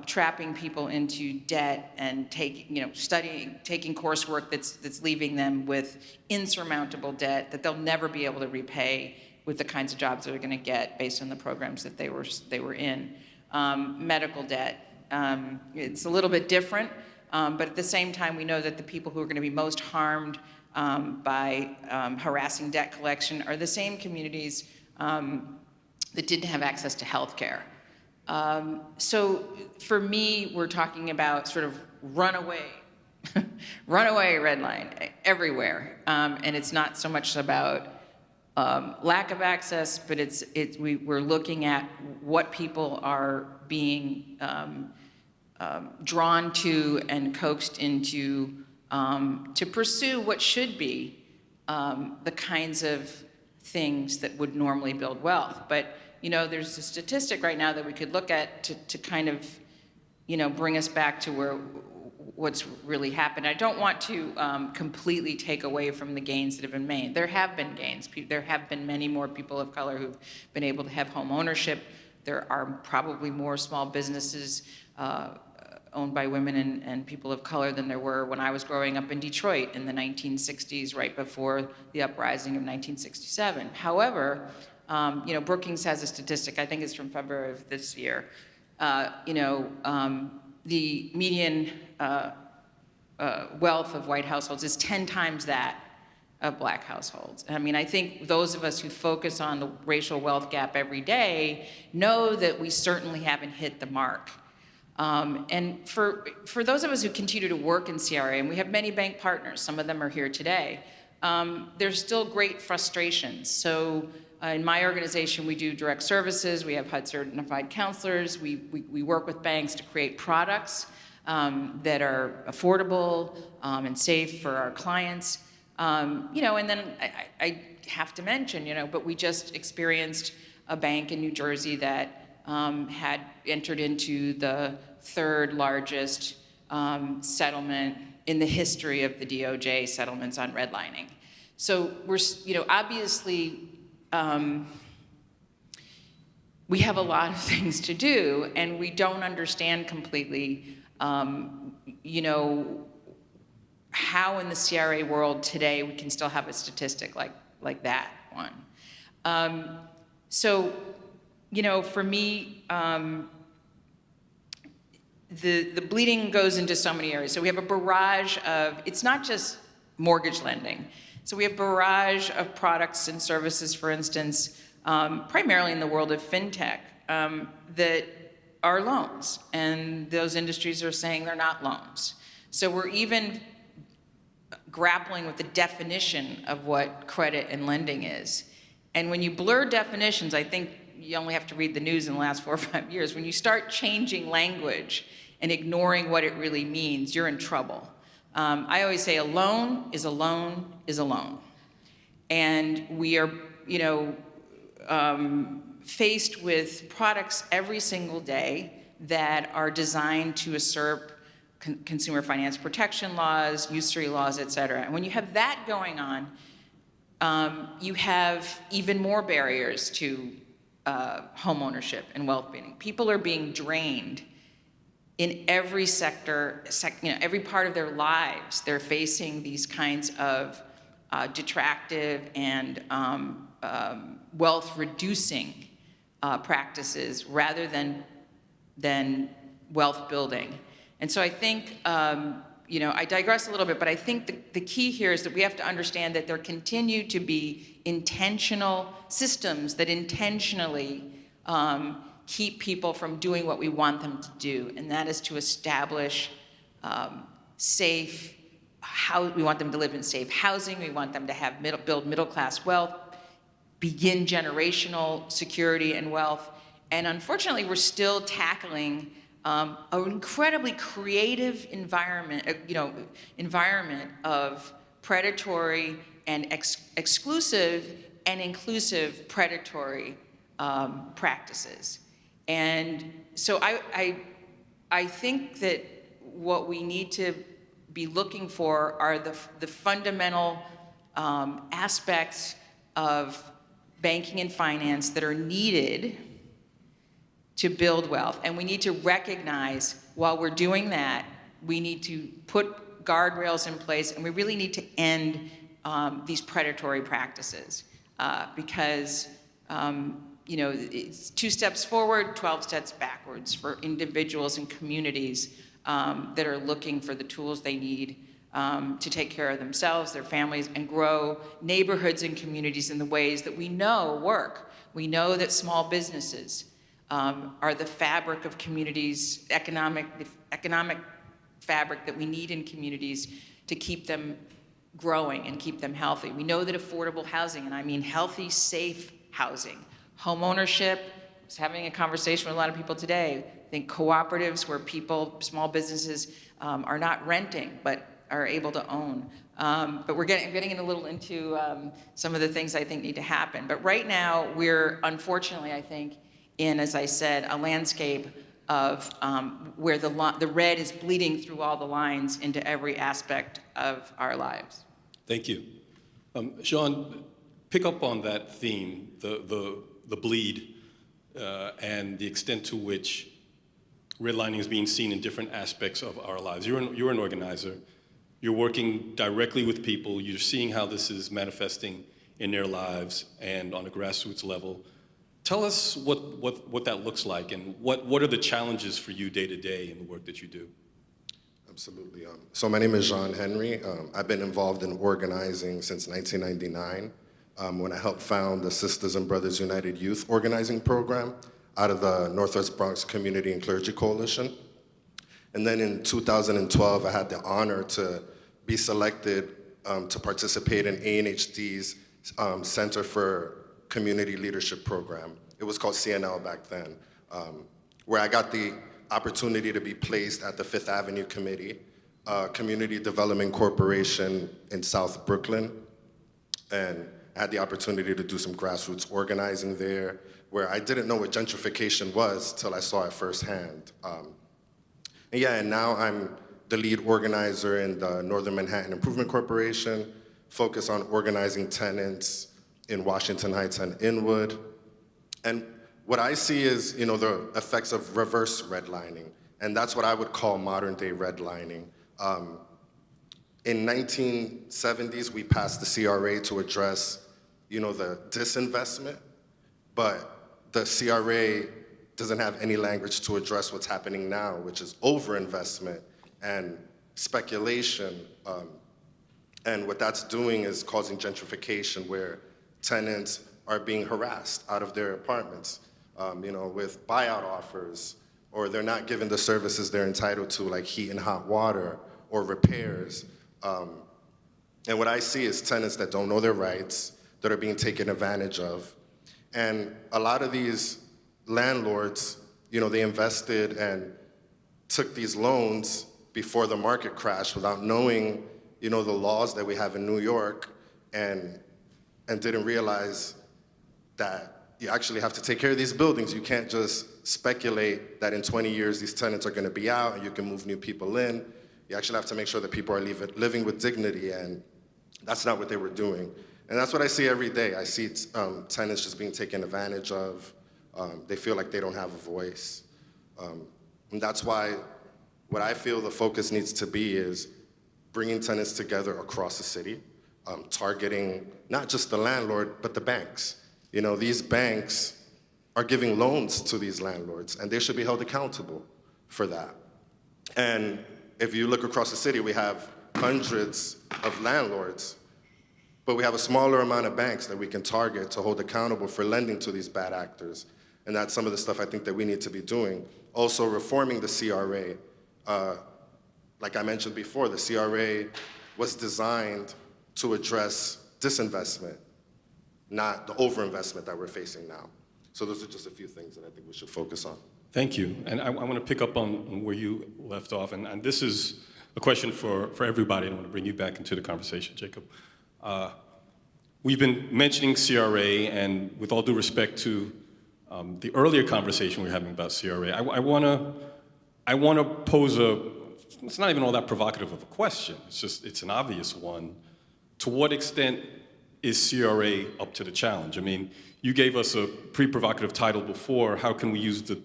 trapping people into debt and taking coursework that's leaving them with insurmountable debt that they'll never be able to repay with the kinds of jobs they're going to get based on the programs that they were in. Medical debt, it's a little bit different, but at the same time, we know that the people who are going to be most harmed by harassing debt collection are the same communities that didn't have access to health care. So for me, we're talking about sort of runaway red line everywhere. And it's not so much about lack of access, but we're looking at what people are being drawn to and coaxed into to pursue what should be the kinds of things that would normally build wealth. But there's a statistic right now that we could look at to kind of, bring us back to what's really happened. I don't want to completely take away from the gains that have been made. There have been gains. There have been many more people of color who've been able to have home ownership. There are probably more small businesses owned by women and people of color than there were when I was growing up in Detroit in the 1960s, right before the uprising of 1967. However, Brookings has a statistic, I think it's from February of this year. The median wealth of white households is 10 times that of black households. I mean, I think those of us who focus on the racial wealth gap every day know that we certainly haven't hit the mark. And for those of us who continue to work in CRA, and we have many bank partners, some of them are here today, there's still great frustrations. So in my organization, we do direct services, we have HUD certified counselors, we work with banks to create products that are affordable and safe for our clients. And then I have to mention, but we just experienced a bank in New Jersey that had entered into the third largest settlement in the history of the DOJ settlements on redlining. So we're, obviously, we have a lot of things to do, and we don't understand completely, how in the CRA world today we can still have a statistic like that one. For me, the bleeding goes into so many areas. So we have a barrage of, it's not just mortgage lending. So we have a barrage of products and services, for instance, primarily in the world of fintech, that are loans. And those industries are saying they're not loans. So we're even grappling with the definition of what credit and lending is. And when you blur definitions, I think you only have to read the news in the last 4 or 5 years. When you start changing language and ignoring what it really means, you're in trouble. I always say a loan is a loan is a loan. And we are, faced with products every single day that are designed to usurp consumer finance protection laws, usury laws, et cetera. And when you have that going on, you have even more barriers to home ownership and wealth building. People are being drained in every sector, every part of their lives. They're facing these kinds of detractive and wealth-reducing practices rather than wealth building. And so I think, I digress a little bit, but I think the key here is that we have to understand that there continue to be intentional systems that intentionally keep people from doing what we want them to do, and that is to establish safe, we want them to live in safe housing, we want them to have build middle-class wealth, begin generational security and wealth, and unfortunately we're still tackling an incredibly creative environment, environment of predatory and exclusive and inclusive predatory practices. And so I think that what we need to be looking for are the fundamental aspects of banking and finance that are needed to build wealth. And we need to recognize, while we're doing that, we need to put guardrails in place, and we really need to end these predatory practices because it's 2 steps forward, 12 steps backwards for individuals and communities that are looking for the tools they need to take care of themselves, their families, and grow neighborhoods and communities in the ways that we know work. We know that small businesses are the fabric of communities, economic fabric that we need in communities to keep them growing and keep them healthy. We know that affordable housing, and I mean healthy, safe housing, home ownership. I was having a conversation with a lot of people today. I think cooperatives where people, small businesses, are not renting but are able to own. But we're getting a little into some of the things I think need to happen. But right now, we're unfortunately, I think, in, as I said, a landscape of where the red is bleeding through all the lines into every aspect of our lives. Thank you. Sean, pick up on that theme, the bleed, and the extent to which redlining is being seen in different aspects of our lives. You're an organizer. You're working directly with people. You're seeing how this is manifesting in their lives and on a grassroots level. Tell us what that looks like, and what are the challenges for you day to day in the work that you do? Absolutely. So my name is Jean Henry. I've been involved in organizing since 1999 when I helped found the Sisters and Brothers United Youth Organizing Program out of the Northwest Bronx Community and Clergy Coalition. And then in 2012, I had the honor to be selected to participate in ANHD's Center for Community Leadership Program. It was called CNL back then, where I got the opportunity to be placed at the Fifth Avenue Committee, Community Development Corporation in South Brooklyn, and I had the opportunity to do some grassroots organizing there, where I didn't know what gentrification was till I saw it firsthand. And now I'm the lead organizer in the Northern Manhattan Improvement Corporation, focused on organizing tenants in Washington Heights and Inwood. And what I see is, the effects of reverse redlining, and that's what I would call modern day redlining. In 1970s, we passed the CRA to address, the disinvestment, but the CRA doesn't have any language to address what's happening now, which is overinvestment and speculation. And what that's doing is causing gentrification, where tenants are being harassed out of their apartments, with buyout offers, or they're not given the services they're entitled to, like heat and hot water or repairs. And what I see is tenants that don't know their rights, that are being taken advantage of. And a lot of these landlords, they invested and took these loans before the market crashed without knowing, the laws that we have in New York, and didn't realize that you actually have to take care of these buildings. You can't just speculate that in 20 years these tenants are going to be out and you can move new people in. You actually have to make sure that people are living with dignity, and that's not what they were doing. And that's what I see every day. I see tenants just being taken advantage of. They feel like they don't have a voice. And that's why what I feel the focus needs to be is bringing tenants together across the city, targeting not just the landlord, but the banks. These banks are giving loans to these landlords, and they should be held accountable for that. And if you look across the city, we have hundreds of landlords, but we have a smaller amount of banks that we can target to hold accountable for lending to these bad actors. And that's some of the stuff I think that we need to be doing. Also, reforming the CRA. Like I mentioned before, the CRA was designed to address disinvestment, not the overinvestment that we're facing now. So those are just a few things that I think we should focus on. Thank you. And I want to pick up on where you left off. And this is a question for everybody. I want to bring you back into the conversation, Jacob. We've been mentioning CRA, and with all due respect to the earlier conversation we were having about CRA, I want to pose it's not even all that provocative of a question. It's an obvious one. To what extent is CRA up to the challenge? I mean, you gave us a pre-provocative title before. How can we use the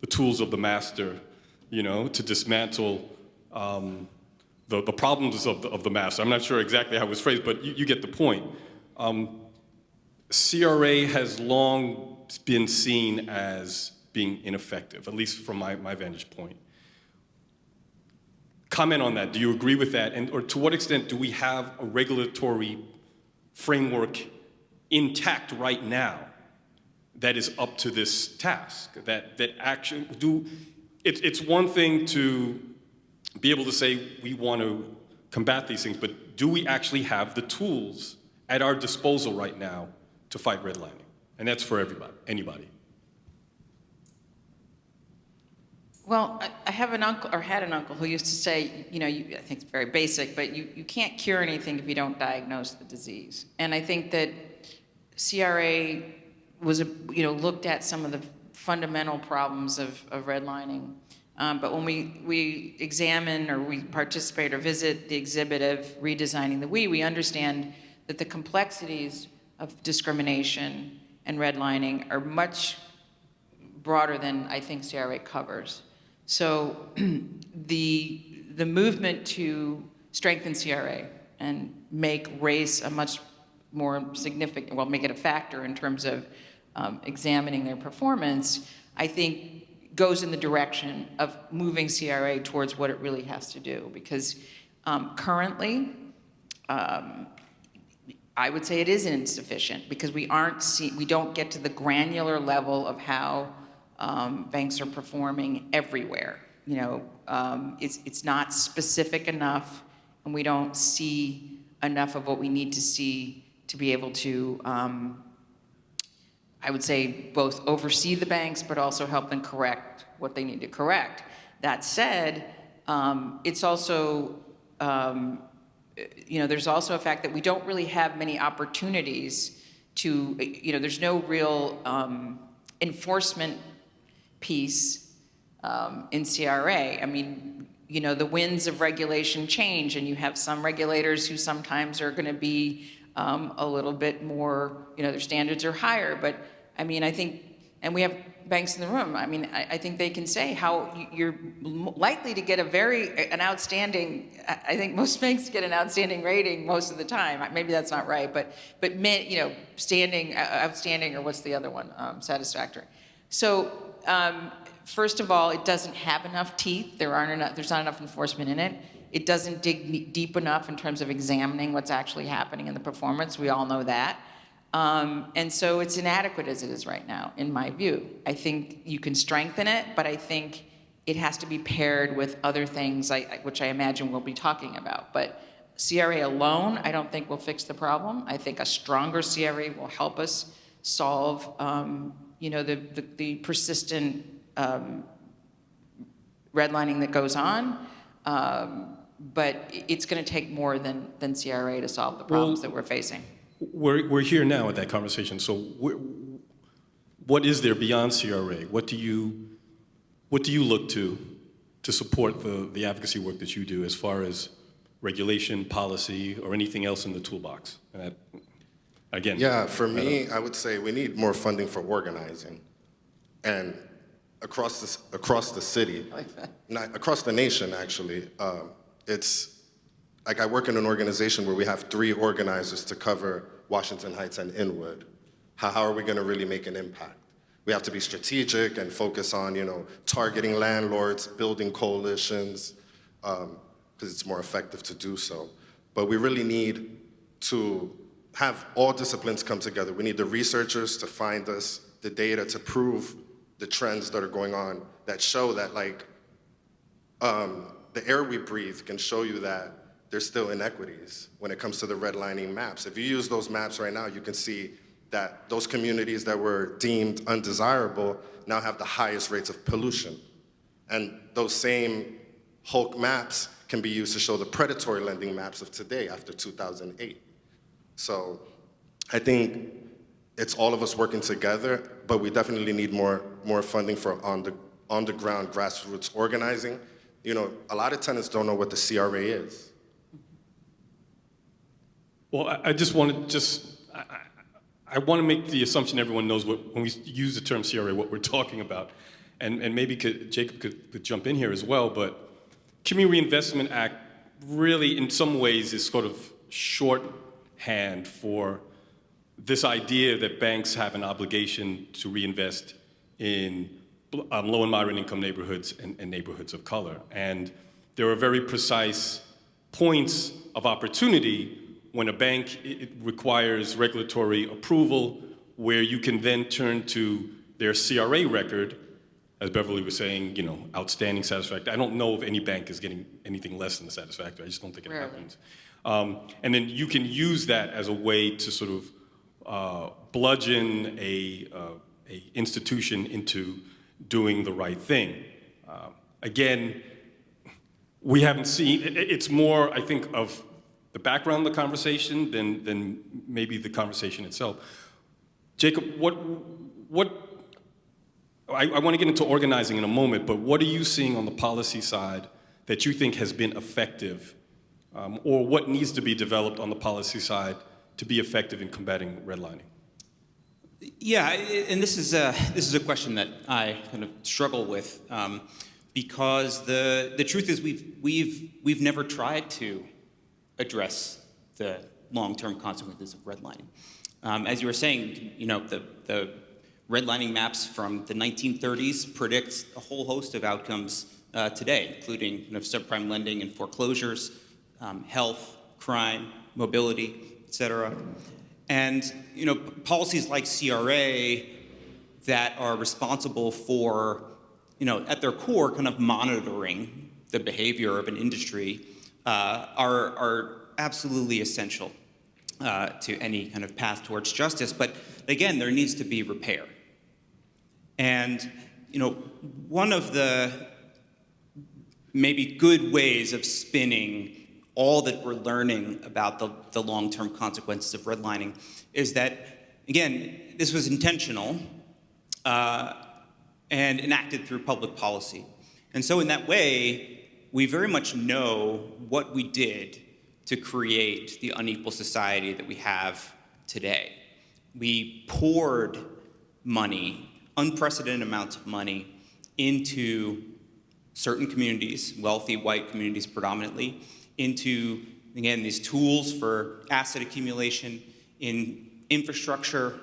tools of the master, to dismantle the problems of the master? I'm not sure exactly how it was phrased, but you get the point. CRA has long been seen as being ineffective, at least from my vantage point. Comment on that. Do you agree with that? Or to what extent do we have a regulatory framework intact right now that is up to this task? That actually it's one thing to be able to say we want to combat these things, but do we actually have the tools at our disposal right now to fight redlining? And that's for everybody, anybody. Well, I have an uncle, or had an uncle, who used to say, I think it's very basic, but you can't cure anything if you don't diagnose the disease. And I think that CRA was, looked at some of the fundamental problems of redlining. But when we examine or we participate or visit the exhibit of Redesigning the We understand that the complexities of discrimination and redlining are much broader than I think CRA covers. So the movement to strengthen CRA and make race a much more significant, well, make it a factor in terms of examining their performance, I think goes in the direction of moving CRA towards what it really has to do. Because currently, I would say it is insufficient because we don't get to the granular level of how banks are performing everywhere. You know, it's not specific enough, and we don't see enough of what we need to see to be able to, I would say, both oversee the banks, but also help them correct what they need to correct. That said, it's also, you know, there's also a fact that we don't really have many opportunities to, you know, there's no real enforcement piece in CRA. I mean, you know, the winds of regulation change, and you have some regulators who sometimes are going to be a little bit more, you know, their standards are higher. But I mean, I think, and we have banks in the room, I mean, I think they can say how you're likely to get an outstanding, I think most banks get an outstanding rating most of the time. Maybe that's not right, but you know, outstanding, or what's the other one? Satisfactory. So first of all, it doesn't have enough teeth. There's not enough enforcement in it. It doesn't dig deep enough in terms of examining what's actually happening in the performance. We all know that. And so it's inadequate as it is right now, in my view. I think you can strengthen it, but I think it has to be paired with other things, which I imagine we'll be talking about. But CRA alone, I don't think will fix the problem. I think a stronger CRA will help us solve, you know, the persistent redlining that goes on. But it's going to take more than CRA to solve the problems that we're facing. We're here now at that conversation. So what is there beyond CRA? What do you look to support the advocacy work that you do as far as regulation, policy, or anything else in the toolbox? And again. Yeah, for me, I would say we need more funding for organizing, and across the city, not across the nation actually. It's like I work in an organization where we have 3 organizers to cover Washington Heights and Inwood. How are we going to really make an impact? We have to be strategic and focus on, you know, targeting landlords, building coalitions, because it's more effective to do so. But we really need to have all disciplines come together. We need the researchers to find us the data to prove the trends that are going on that show that, like, the air we breathe can show you that there's still inequities when it comes to the redlining maps. If you use those maps right now, you can see that those communities that were deemed undesirable now have the highest rates of pollution. And those same Hulk maps can be used to show the predatory lending maps of today after 2008. So I think it's all of us working together, but we definitely need more funding for on the ground grassroots organizing. You know, a lot of tenants don't know what the CRA is. Well, I just want to I want to make the assumption everyone knows when we use the term CRA, what we're talking about. And maybe Jacob could jump in here as well, but Community Reinvestment Act really in some ways is sort of shorthand for this idea that banks have an obligation to reinvest in low and moderate income neighborhoods and neighborhoods of color. And there are very precise points of opportunity when a bank requires regulatory approval, where you can then turn to their CRA record, as Beverly was saying, you know, outstanding, satisfactory. I don't know if any bank is getting anything less than satisfactory. I just don't think it happens. And then you can use that as a way to sort of bludgeon a institution into doing the right thing. Again, we haven't seen, it's more, I think, of the background of the conversation than maybe the conversation itself. Jacob, I want to get into organizing in a moment, but what are you seeing on the policy side that you think has been effective, or what needs to be developed on the policy side to be effective in combating redlining? Yeah, and this is a question that I kind of struggle with, because the truth is we've never tried to address the long-term consequences of redlining. As you were saying, the redlining maps from the 1930s predict a whole host of outcomes today, including subprime lending and foreclosures, health, crime, mobility, et cetera. And policies like CRA that are responsible for, at their core, kind of monitoring the behavior of an industry are absolutely essential to any kind of path towards justice. But again, there needs to be repair. And one of the maybe good ways of spinning all that we're learning about the long-term consequences of redlining is that, again, this was intentional and enacted through public policy. And so in that way, we very much know what we did to create the unequal society that we have today. We poured money, unprecedented amounts of money, into certain communities, wealthy white communities predominantly, into, again, these tools for asset accumulation in infrastructure,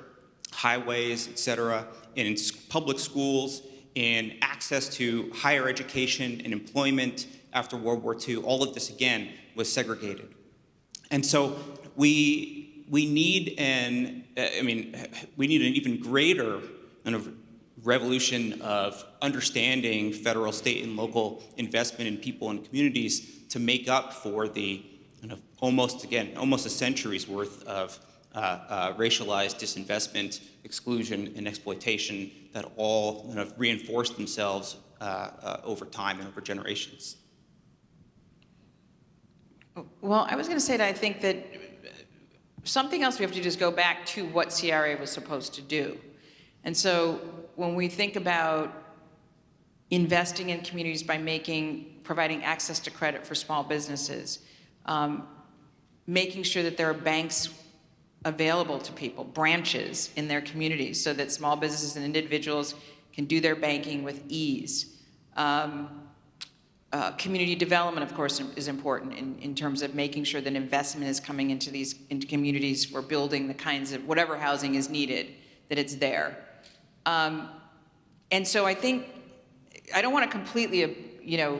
highways, et cetera, in public schools, in access to higher education and employment after World War II. All of this, again, was segregated. And so we need an even greater kind of revolution of understanding federal, state, and local investment in people and communities to make up for the kind of almost a century's worth of racialized disinvestment, exclusion, and exploitation that all kind of reinforce themselves over time and over generations. Well, I was going to say that I think that something else we have to do is go back to what CRA was supposed to do. And so when we think about investing in communities by providing access to credit for small businesses, making sure that there are banks available to people, branches in their communities so that small businesses and individuals can do their banking with ease. Community development, of course, is important in terms of making sure that investment is coming into communities for building the kinds of whatever housing is needed, that it's there. And so I don't want to completely,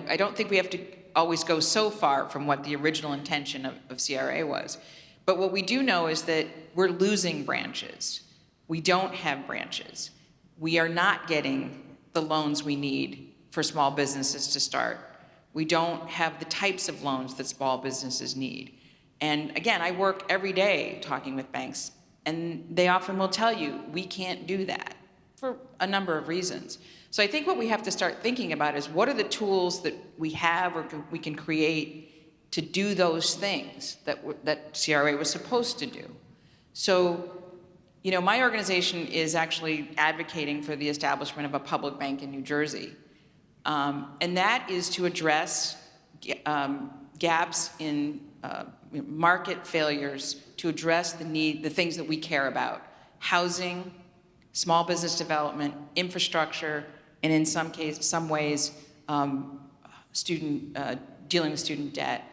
I don't think we have to always go so far from what the original intention of CRA was. But what we do know is that we're losing branches. We don't have branches. We are not getting the loans we need for small businesses to start. We don't have the types of loans that small businesses need. And again, I work every day talking with banks, and they often will tell you, we can't do that for a number of reasons. So I think what we have to start thinking about is what are the tools that we have or we can create to do those things that CRA was supposed to do. So, my organization is actually advocating for the establishment of a public bank in New Jersey. And that is to address gaps in market failures, to address the things that we care about: housing, small business development, infrastructure, and in some ways, dealing with student debt.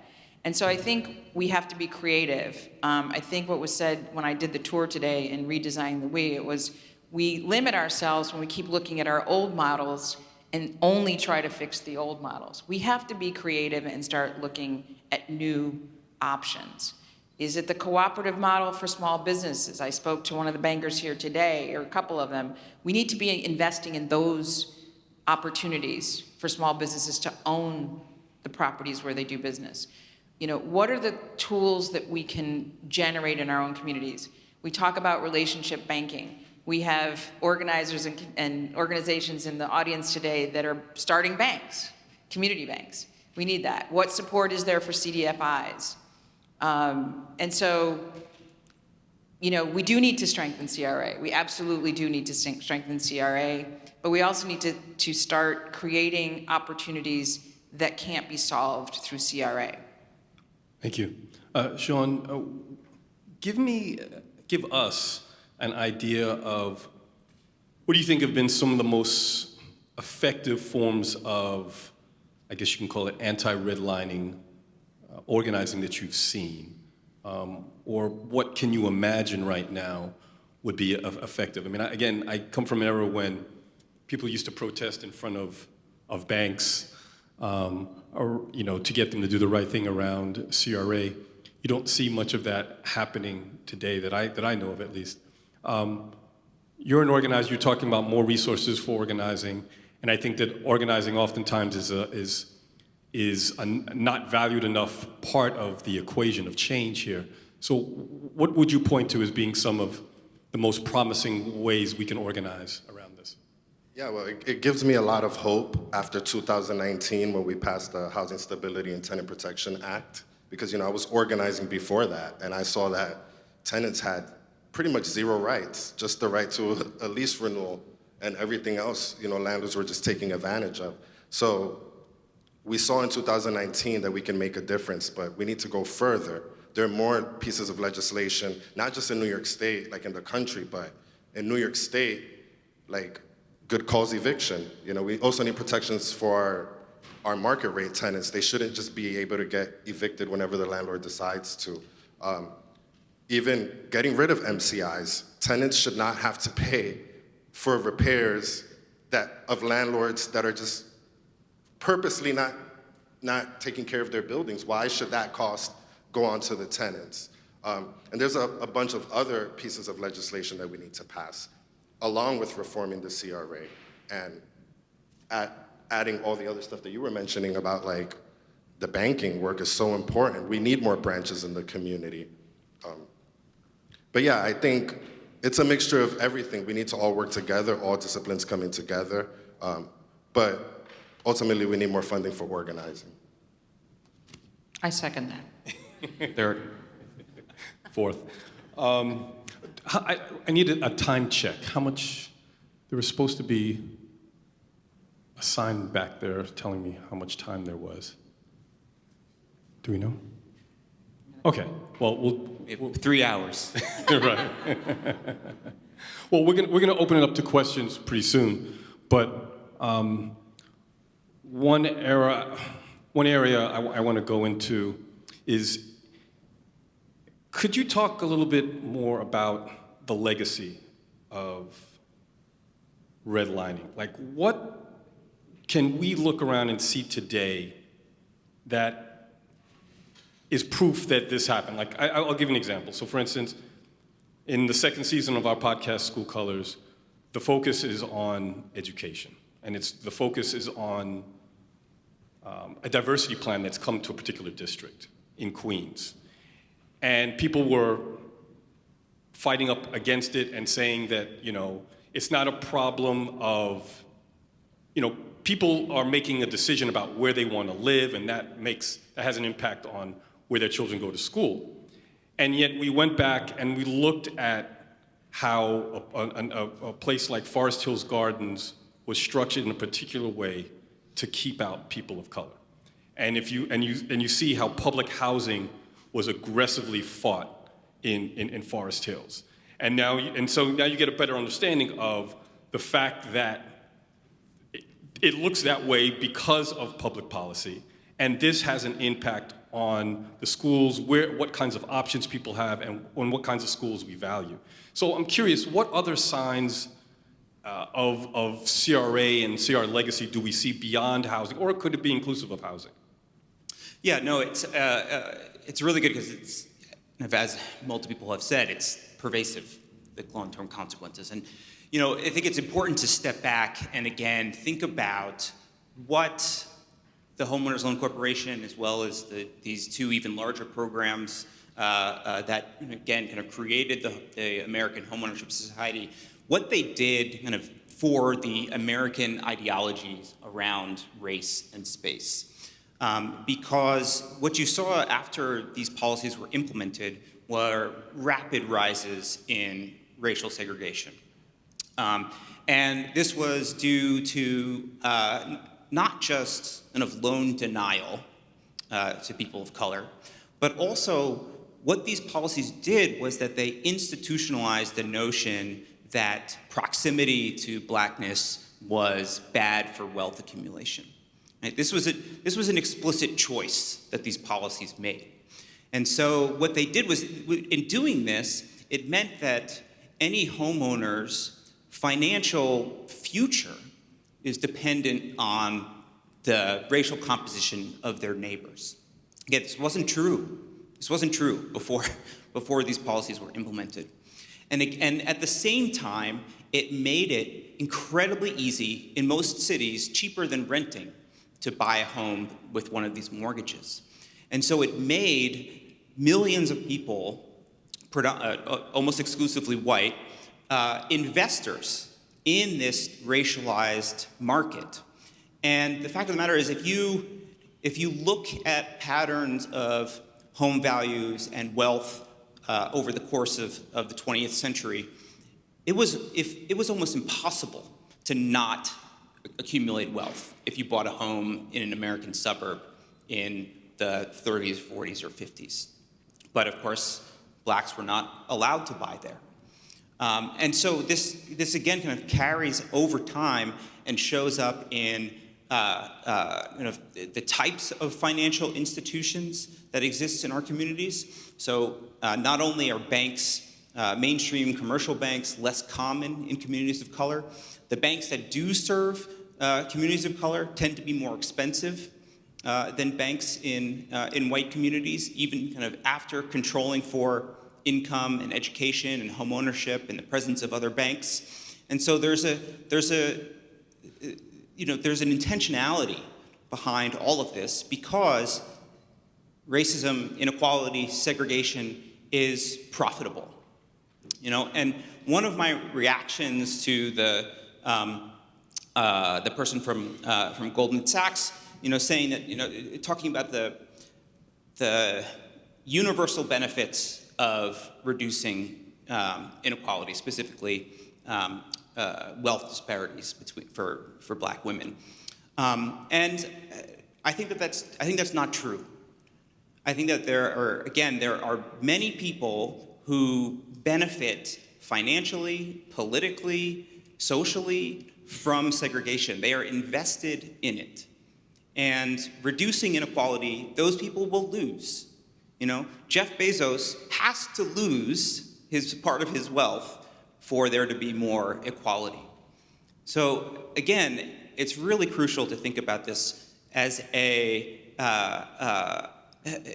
And so I think we have to be creative. I think what was said when I did the tour today in Redesigning the We, it was we limit ourselves when we keep looking at our old models and only try to fix the old models. We have to be creative and start looking at new options. Is it the cooperative model for small businesses? I spoke to one of the bankers here today, or a couple of them. We need to be investing in those opportunities for small businesses to own the properties where they do business. What are the tools that we can generate in our own communities? We talk about relationship banking. We have organizers and organizations in the audience today that are starting banks, community banks. We need that. What support is there for CDFIs? And so, we do need to strengthen CRA. We absolutely do need to strengthen CRA, but we also need to start creating opportunities that can't be solved through CRA. Thank you. Sean, give us an idea of what do you think have been some of the most effective forms of, I guess you can call it, anti-redlining organizing that you've seen. or what can you imagine right now would be effective? I mean, again, I come from an era when people used to protest in front of banks, or to get them to do the right thing around CRA. You don't see much of that happening today that I know of, at least. You're an organizer. You're talking about more resources for organizing, and I think that organizing oftentimes is a not valued enough part of the equation of change here. So, what would you point to as being some of the most promising ways we can organize around this? Yeah, well, it gives me a lot of hope after 2019 when we passed the Housing Stability and Tenant Protection Act, because I was organizing before that, and I saw that tenants had pretty much zero rights, just the right to a lease renewal, and everything else, landlords were just taking advantage of. So we saw in 2019 that we can make a difference, but we need to go further. There are more pieces of legislation, not just in New York State, like in the country, but in New York State, like good cause eviction. We also need protections for our market rate tenants. They shouldn't just be able to get evicted whenever the landlord decides to. Even getting rid of MCIs, tenants should not have to pay for repairs of landlords that are just purposely not taking care of their buildings. Why should that cost go on to the tenants? And there's a bunch of other pieces of legislation that we need to pass, along with reforming the CRA and adding all the other stuff that you were mentioning about, like, the banking work is so important. We need more branches in the community. But yeah, I think it's a mixture of everything. We need to all work together, all disciplines coming together. But ultimately, we need more funding for organizing. I second that. Third. Fourth. I need a time check. How much, there was supposed to be a sign back there telling me how much time there was. Do we know? Okay, well, we'll 3 hours. right. Well, we're gonna open it up to questions pretty soon, but one area I want to go into is, could you talk a little bit more about the legacy of redlining? Like, what can we look around and see today that is proof that this happened? Like, I'll give you an example. So, for instance, in the second season of our podcast, School Colors, the focus is on education, and the focus is on a diversity plan that's come to a particular district in Queens. And people were fighting up against it and saying that, it's not a problem of, people are making a decision about where they want to live, and that has an impact on where their children go to school. And yet we went back and we looked at how a place like Forest Hills Gardens was structured in a particular way to keep out people of color. And you see how public housing was aggressively fought in Forest Hills. So now you get a better understanding of the fact that it looks that way because of public policy, and this has an impact on the schools, what kinds of options people have, and on what kinds of schools we value. So I'm curious, what other signs of CRA and CR legacy do we see beyond housing, or could it be inclusive of housing? Yeah, no, it's really good because it's, as multiple people have said, it's pervasive, the long-term consequences. And, I think it's important to step back and, again, think about what the Homeowners Loan Corporation, as well as these two even larger programs that, again, kind of created the American Homeownership Society, what they did kind of for the American ideologies around race and space. Because what you saw after these policies were implemented were rapid rises in racial segregation. And this was due to not just kind of loan denial to people of color, but also what these policies did was that they institutionalized the notion that proximity to blackness was bad for wealth accumulation. Right? This was an explicit choice that these policies made. And so what they did was, in doing this, it meant that any homeowner's financial future is dependent on the racial composition of their neighbors. Again, this wasn't true. This wasn't true before these policies were implemented. And at the same time, it made it incredibly easy, in most cities, cheaper than renting, to buy a home with one of these mortgages. And so it made millions of people, almost exclusively white, investors in this racialized market. And the fact of the matter is, if you look at patterns of home values and wealth over the course of the 20th century, it was almost impossible to not accumulate wealth if you bought a home in an American suburb in the 30s, 40s, or 50s. But of course, blacks were not allowed to buy there. And so this again kind of carries over time and shows up in the types of financial institutions that exist in our communities. So not only are banks, mainstream commercial banks, less common in communities of color, the banks that do serve communities of color tend to be more expensive than banks in white communities, even kind of after controlling for income and education and home ownership in the presence of other banks. And so there's an intentionality behind all of this, because racism, inequality, segregation is profitable. And one of my reactions to the person from Goldman Sachs, saying that, talking about the universal benefits of reducing inequality, specifically wealth disparities for black women, and I think that's not true. I think that there are many people who benefit financially, politically, socially from segregation. They are invested in it. And reducing inequality, those people will lose. Jeff Bezos has to lose part of his wealth for there to be more equality. So again, it's really crucial to think about this as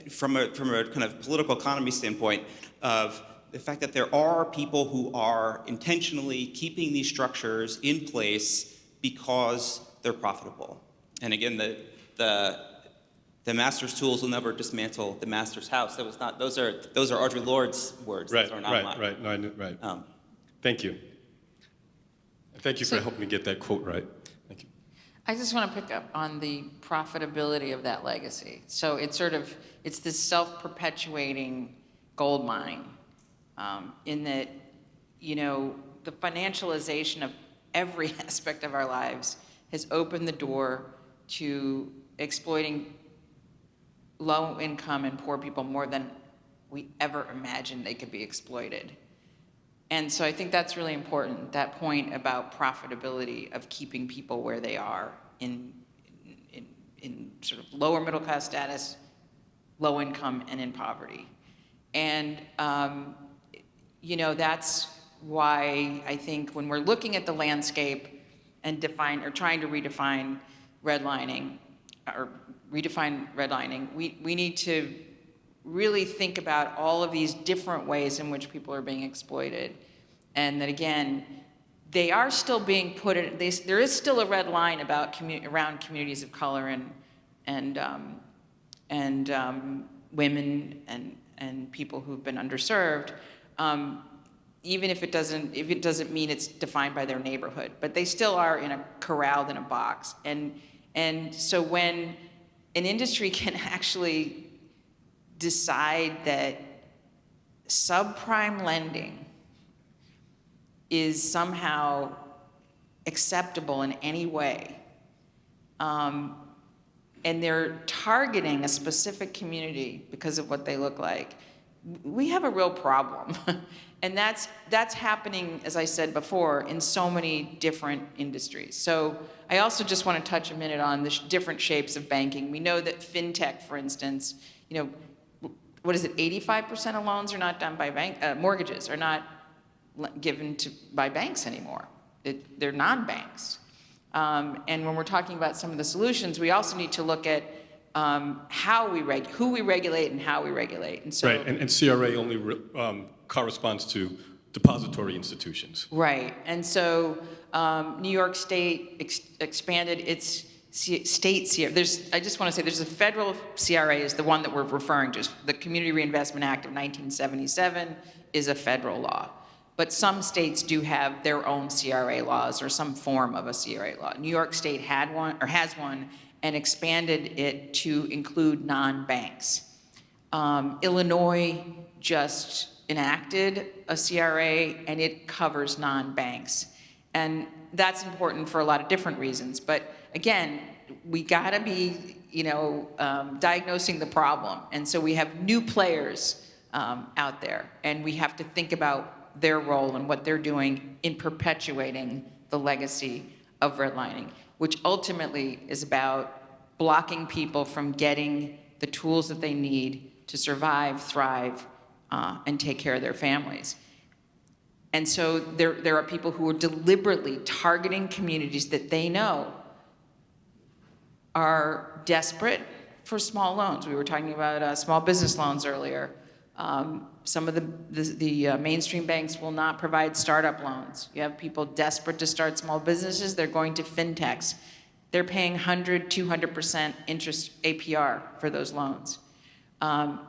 from a kind of political economy standpoint, of the fact that there are people who are intentionally keeping these structures in place because they're profitable. And again, the master's tools will never dismantle the master's house. Those are Audre Lorde's words. Right, those are not mine. right. No, right. Thank you. Thank you for helping me get that quote right. Thank you. I just want to pick up on the profitability of that legacy. So it's this self-perpetuating gold mine, in that, the financialization of every aspect of our lives has opened the door to exploiting low income and poor people more than we ever imagined they could be exploited. And so I think that's really important, that point about profitability of keeping people where they are in sort of lower middle class status, low income, and in poverty. And that's why I think when we're looking at the landscape and trying to redefine redlining, we need to really think about all of these different ways in which people are being exploited. And that, again, they are still being put in, there is still a red line around communities of color and women and people who've been underserved, even if it doesn't mean it's defined by their neighborhood, but they still are corralled in a box. And so when an industry can actually decide that subprime lending is somehow acceptable in any way, and they're targeting a specific community because of what they look like, we have a real problem. And that's happening, as I said before, in so many different industries. So I also just want to touch a minute on the different shapes of banking. We know that fintech, for instance, what is it, 85% of loans are not done by mortgages are not given by banks anymore. They're non-banks. And when we're talking about some of the solutions, we also need to look at who we regulate and how we regulate. And so, Right, and CRA only corresponds to depository institutions. right, and so New York State expanded its state CRA. I just want to say there's a federal CRA is the one that we're referring to. The Community Reinvestment Act of 1977 is a federal law. But some states do have their own CRA laws or some form of a CRA law. New York State had one, or has one, and expanded it to include non-banks. Illinois just enacted a CRA, and it covers non-banks. And that's important for a lot of different reasons. But again, we gotta be, diagnosing the problem. And so we have new players out there, and we have to think about their role and what they're doing in perpetuating the legacy of redlining, which ultimately is about blocking people from getting the tools that they need to survive, thrive, and take care of their families. And so there are people who are deliberately targeting communities that they know are desperate for small loans. We were talking about small business loans earlier. Some of the mainstream banks will not provide startup loans. You have people desperate to start small businesses, they're going to fintechs. They're paying 100, 200% interest APR for those loans.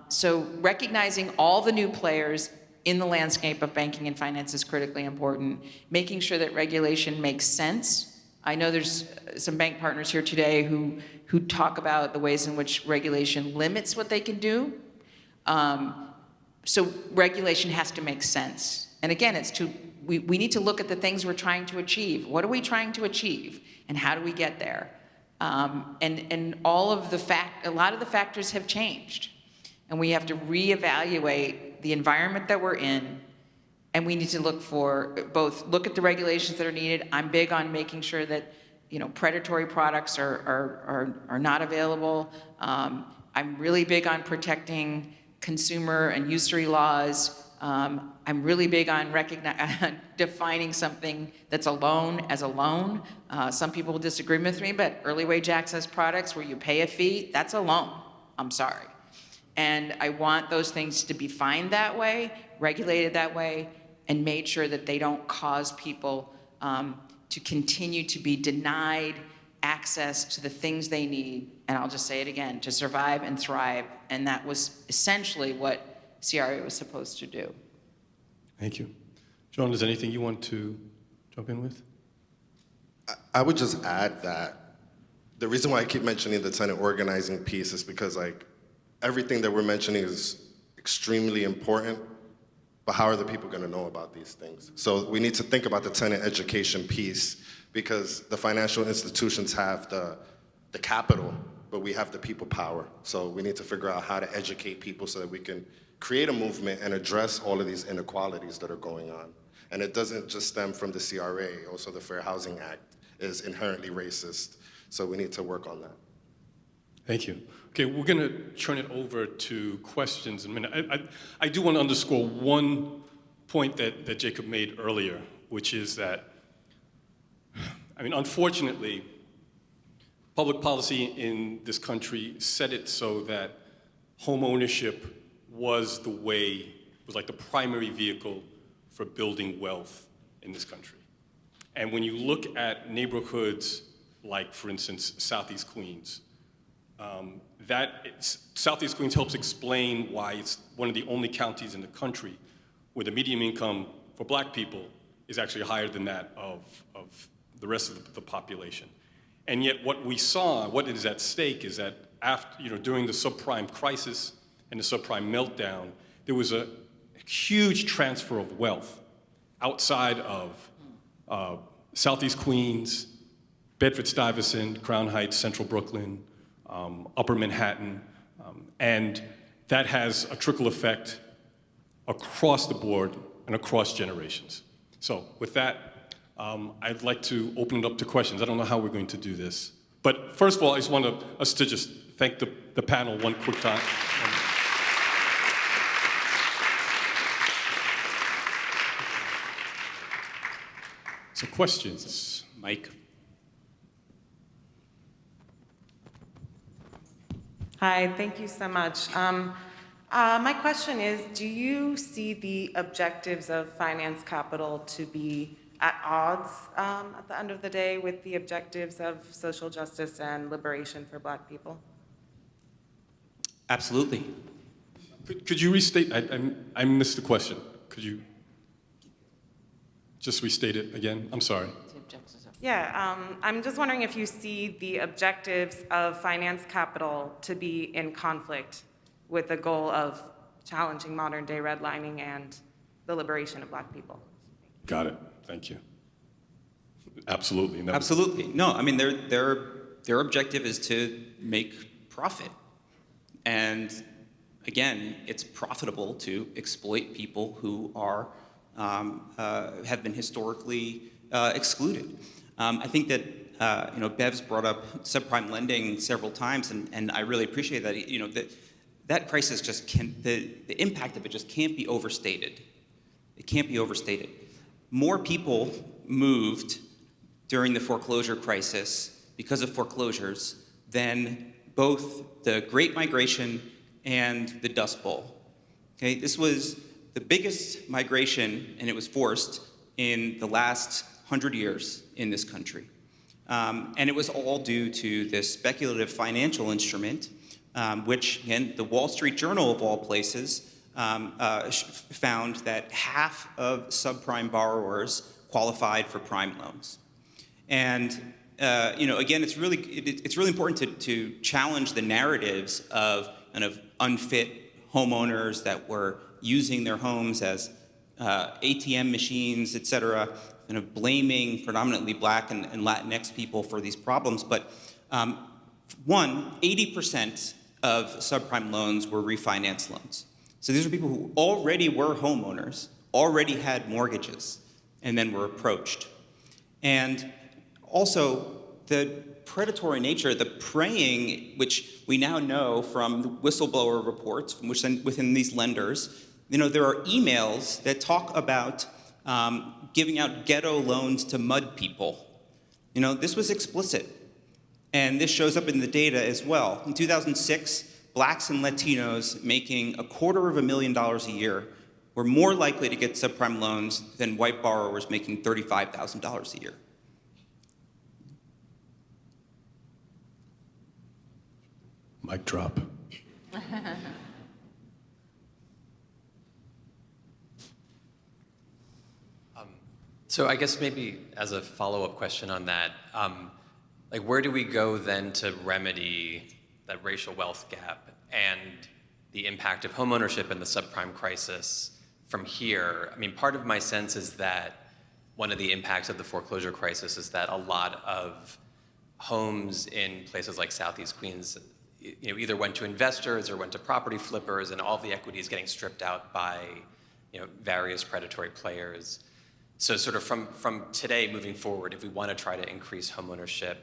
So recognizing all the new players in the landscape of banking and finance is critically important. Making sure that regulation makes sense. I know there's some bank partners here today who talk about the ways in which regulation limits what they can do. So regulation has to make sense. And again, we need to look at the things we're trying to achieve. What are we trying to achieve? And how do we get there? And a lot of the factors have changed. And we have to reevaluate the environment that we're in. And we need to look at the regulations that are needed. I'm big on making sure that predatory products are not available. I'm really big on protecting consumer and usury laws. I'm really big on defining something that's a loan as a loan. Some people will disagree with me, but early wage access products where you pay a fee, that's a loan. I'm sorry. And I want those things to be defined that way, regulated that way, and made sure that they don't cause people to continue to be denied access to the things they need, and I'll just say it again, to survive and thrive. And that was essentially what CRA was supposed to do. Thank you. John, is there anything you want to jump in with? I would just add that the reason why I keep mentioning the tenant organizing piece is because everything that we're mentioning is extremely important, but how are the people going to know about these things? So we need to think about the tenant education piece, because the financial institutions have the capital, but we have the people power. So we need to figure out how to educate people so that we can create a movement and address all of these inequalities that are going on. And it doesn't just stem from the CRA, also the Fair Housing Act is inherently racist. So we need to work on that. Thank you. Okay, we're going to turn it over to questions in a minute. I do want to underscore one point that Jacob made earlier, which is that, unfortunately, public policy in this country set it so that home ownership was like the primary vehicle for building wealth in this country. And when you look at neighborhoods like, for instance, Southeast Queens, Southeast Queens helps explain why it's one of the only counties in the country where the median income for black people is actually higher than that of the rest of the population. And yet what we saw, what is at stake, is that during the subprime crisis and the subprime meltdown, there was a huge transfer of wealth outside of Southeast Queens, Bedford-Stuyvesant, Crown Heights, Central Brooklyn, Upper Manhattan, and that has a trickle effect across the board and across generations. So with that, I'd like to open it up to questions. I don't know how we're going to do this. But first of all, I just want us to just thank the panel one quick time. So questions? Mike? Hi, thank you so much. My question is, do you see the objectives of finance capital to be at odds at the end of the day with the objectives of social justice and liberation for Black people? Absolutely. Could you restate? I missed the question. Could you just restate it again? I'm sorry. Yeah, I'm just wondering if you see the objectives of finance capital to be in conflict with the goal of challenging modern day redlining and the liberation of Black people. Got it. Thank you. Absolutely. No. Absolutely. No, I mean, their objective is to make profit. And again, it's profitable to exploit people who are, have been historically excluded. I think that, Bev's brought up subprime lending several times, and I really appreciate that. That crisis just can't, the impact of it just can't be overstated. It can't be overstated. More people moved during the foreclosure crisis because of foreclosures than both the Great Migration and the Dust Bowl. Okay, this was the biggest migration, and it was forced in the last 100 years in this country. And it was all due to this speculative financial instrument, which, again, the Wall Street Journal, of all places, found that half of subprime borrowers qualified for prime loans. And again, it's really important to challenge the narratives of kind of unfit homeowners that were using their homes as ATM machines, et cetera, kind of blaming predominantly Black and Latinx people for these problems. But 80% of subprime loans were refinance loans. So these are people who already were homeowners, already had mortgages, and then were approached. And also, the predatory nature, the preying, which we now know from the whistleblower reports within these lenders, there are emails that talk about giving out ghetto loans to mud people. This was explicit. And this shows up in the data as well. In 2006, Blacks and Latinos making $250,000 a year were more likely to get subprime loans than white borrowers making $35,000 a year. Mic drop. So I guess maybe as a follow-up question on that, where do we go then to remedy that racial wealth gap and the impact of homeownership and the subprime crisis from here? I mean, part of my sense is that one of the impacts of the foreclosure crisis is that a lot of homes in places like Southeast Queens, either went to investors or went to property flippers, and all the equity is getting stripped out by, various predatory players. So sort of from today moving forward, if we want to try to increase homeownership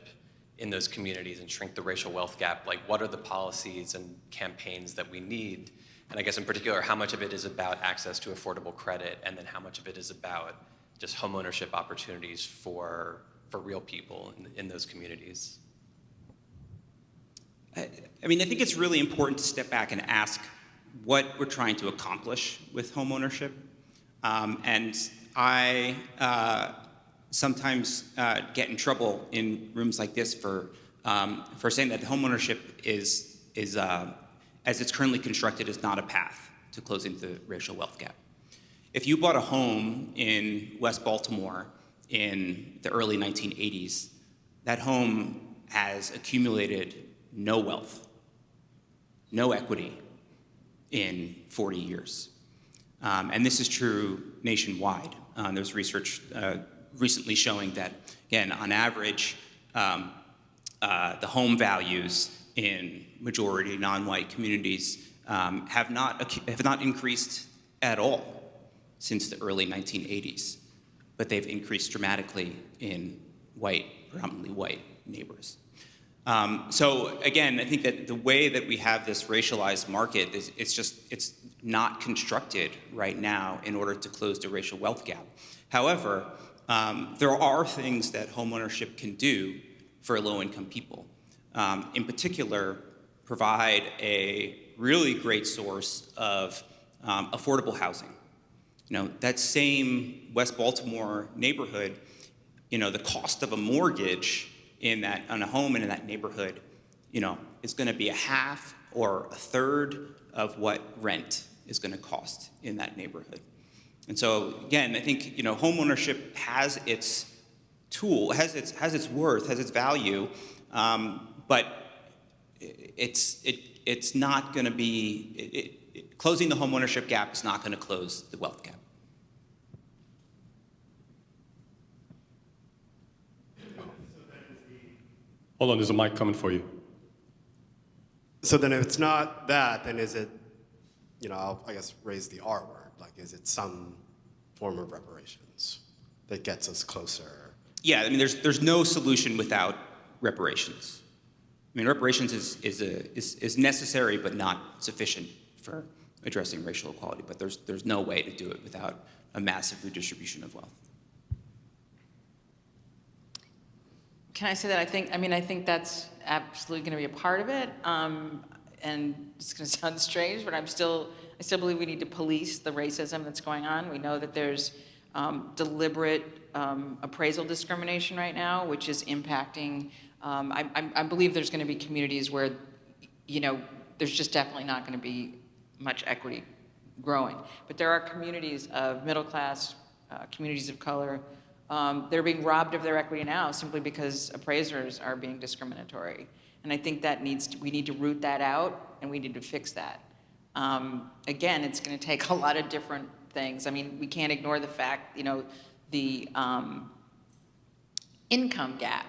in those communities and shrink the racial wealth gap, what are the policies and campaigns that we need? And I guess in particular, how much of it is about access to affordable credit, and then how much of it is about just homeownership opportunities for real people in those communities? I mean, I think it's really important to step back and ask what we're trying to accomplish with homeownership. And I sometimes get in trouble in rooms like this for saying that homeownership is as it's currently constructed, is not a path to closing the racial wealth gap. If you bought a home in West Baltimore in the early 1980s, that home has accumulated no wealth, no equity in 40 years. And this is true nationwide. There's research recently showing that, again, on average, the home values in majority non-white communities have not increased at all since the early 1980s, but they've increased dramatically in predominantly white neighbors. So again, I think that the way that we have this racialized market is it's not constructed right now in order to close the racial wealth gap. However, there are things that homeownership can do for low-income people. In particular, provide a really great source of affordable housing. That same West Baltimore neighborhood, the cost of a mortgage on a home in that neighborhood, is going to be a half or a third of what rent is going to cost in that neighborhood. And so again, I think homeownership has its has its worth, has its value, but it's not going to be closing the homeownership gap is not going to close the wealth gap. Hold on, there's a mic coming for you. So then if it's not that, then is it, I'll, I guess, raise the R word. Like, is it some form of reparations that gets us closer? Yeah, I mean, there's no solution without reparations. I mean, reparations is necessary but not sufficient for addressing racial equality, but there's no way to do it without a massive redistribution of wealth. Can I say that I think that's absolutely going to be a part of it, and it's going to sound strange, but I still believe we need to police the racism that's going on. We know that there's deliberate appraisal discrimination right now, which is impacting. I believe there's going to be communities where, there's just definitely not going to be much equity growing. But there are communities of middle class, communities of color. They're being robbed of their equity now simply because appraisers are being discriminatory. And I think that we need to root that out, and we need to fix that. Again, it's going to take a lot of different things. I mean, we can't ignore the fact, the income gap,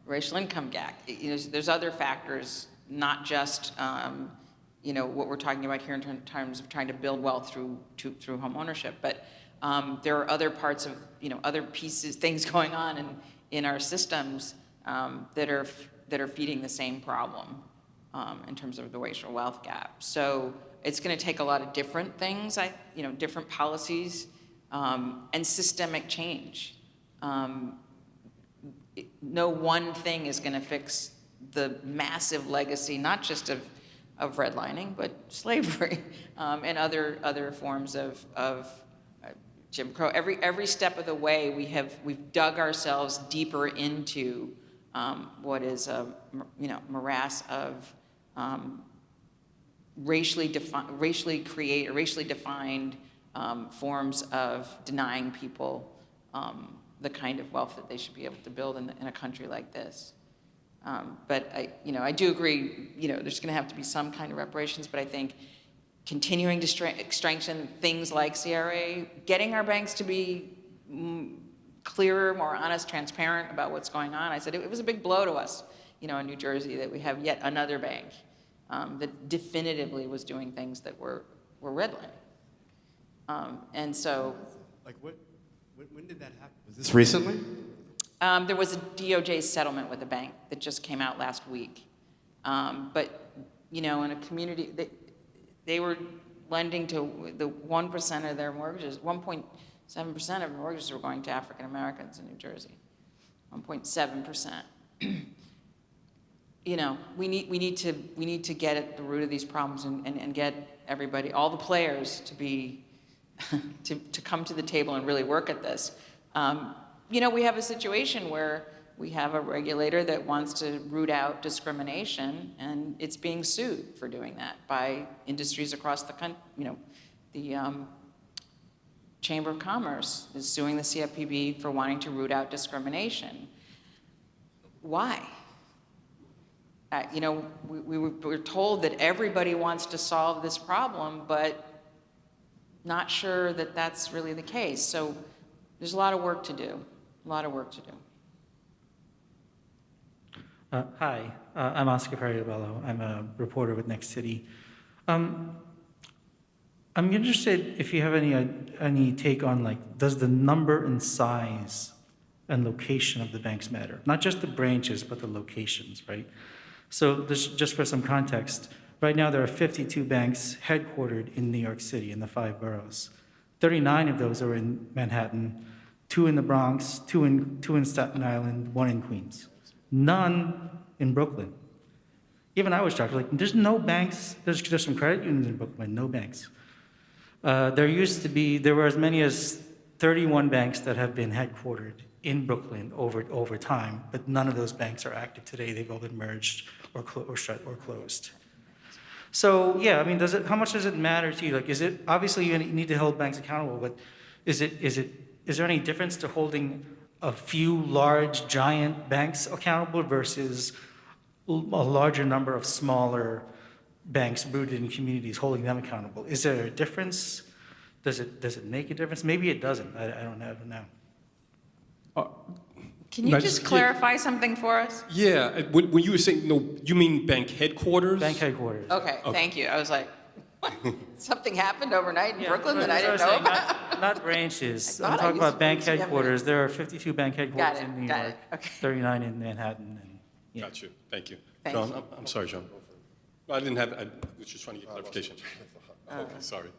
racial income gap. There's other factors, not just, what we're talking about here in terms of trying to build wealth through home ownership, but there are other parts of, other pieces, things going on in our systems that are feeding the same problem in terms of the racial wealth gap. So it's going to take a lot of different things, different policies and systemic change. No one thing is going to fix the massive legacy, not just of redlining, but slavery and other forms of Jim Crow. Every step of the way, we've dug ourselves deeper into what is a morass of racially defined forms of denying people the kind of wealth that they should be able to build in a country like this. But I do agree. There's going to have to be some kind of reparations. But I think continuing to strengthen things like CRA, getting our banks to be clearer, more honest, transparent about what's going on. I said it was a big blow to us, in New Jersey, that we have yet another bank that definitively was doing things that were redlining. And so, like, when did that happen? Was this recently? There was a DOJ settlement with a bank that just came out last week. But, in a community, they were lending to the 1% of their mortgages, 1.7% of mortgages were going to African Americans in New Jersey, 1.7%. We need to get at the root of these problems and get everybody, all the players, to be to come to the table and really work at this. We have a situation where we have a regulator that wants to root out discrimination, and it's being sued for doing that by industries across the country. The Chamber of Commerce is suing the CFPB for wanting to root out discrimination. Why? We're told that everybody wants to solve this problem, but not sure that that's really the case. So there's a lot of work to do. Hi, I'm Oscar Perriabello. I'm a reporter with Next City. I'm interested if you have any take on, does the number and size and location of the banks matter? Not just the branches, but the locations, right? So this, just for some context, right now there are 52 banks headquartered in New York City in the 5 boroughs. 39 of those are in Manhattan, 2 in the Bronx, two in Staten Island, 1 in Queens. None in Brooklyn. Even I was shocked, like, there's no banks, there's some credit unions in Brooklyn, no banks. There were as many as 31 banks that have been headquartered in Brooklyn over time, but none of those banks are active today. They've all been merged or shut or closed. So yeah, I mean, how much does it matter to you? Like, is it, obviously you need to hold banks accountable, but is there any difference to holding a few large, giant banks accountable versus a larger number of smaller banks rooted in communities holding them accountable? Is there a difference? Does it make a difference? Maybe it doesn't. I don't know. Can you just clarify something for us? Yeah, when you were saying, no, you mean bank headquarters? Bank headquarters. Okay, thank you. I was like, what? Something happened overnight in Brooklyn that I that's didn't what know was saying, about? Not branches. I I'm thought I talking used about to bank be together. headquarters. There are 52 bank headquarters Got it, in New got York, it. Okay. 39 in Manhattan. And, yeah. Got you. Thank you. Thank John, you. I'm sorry, John. I was just trying to get clarification. Okay, sorry.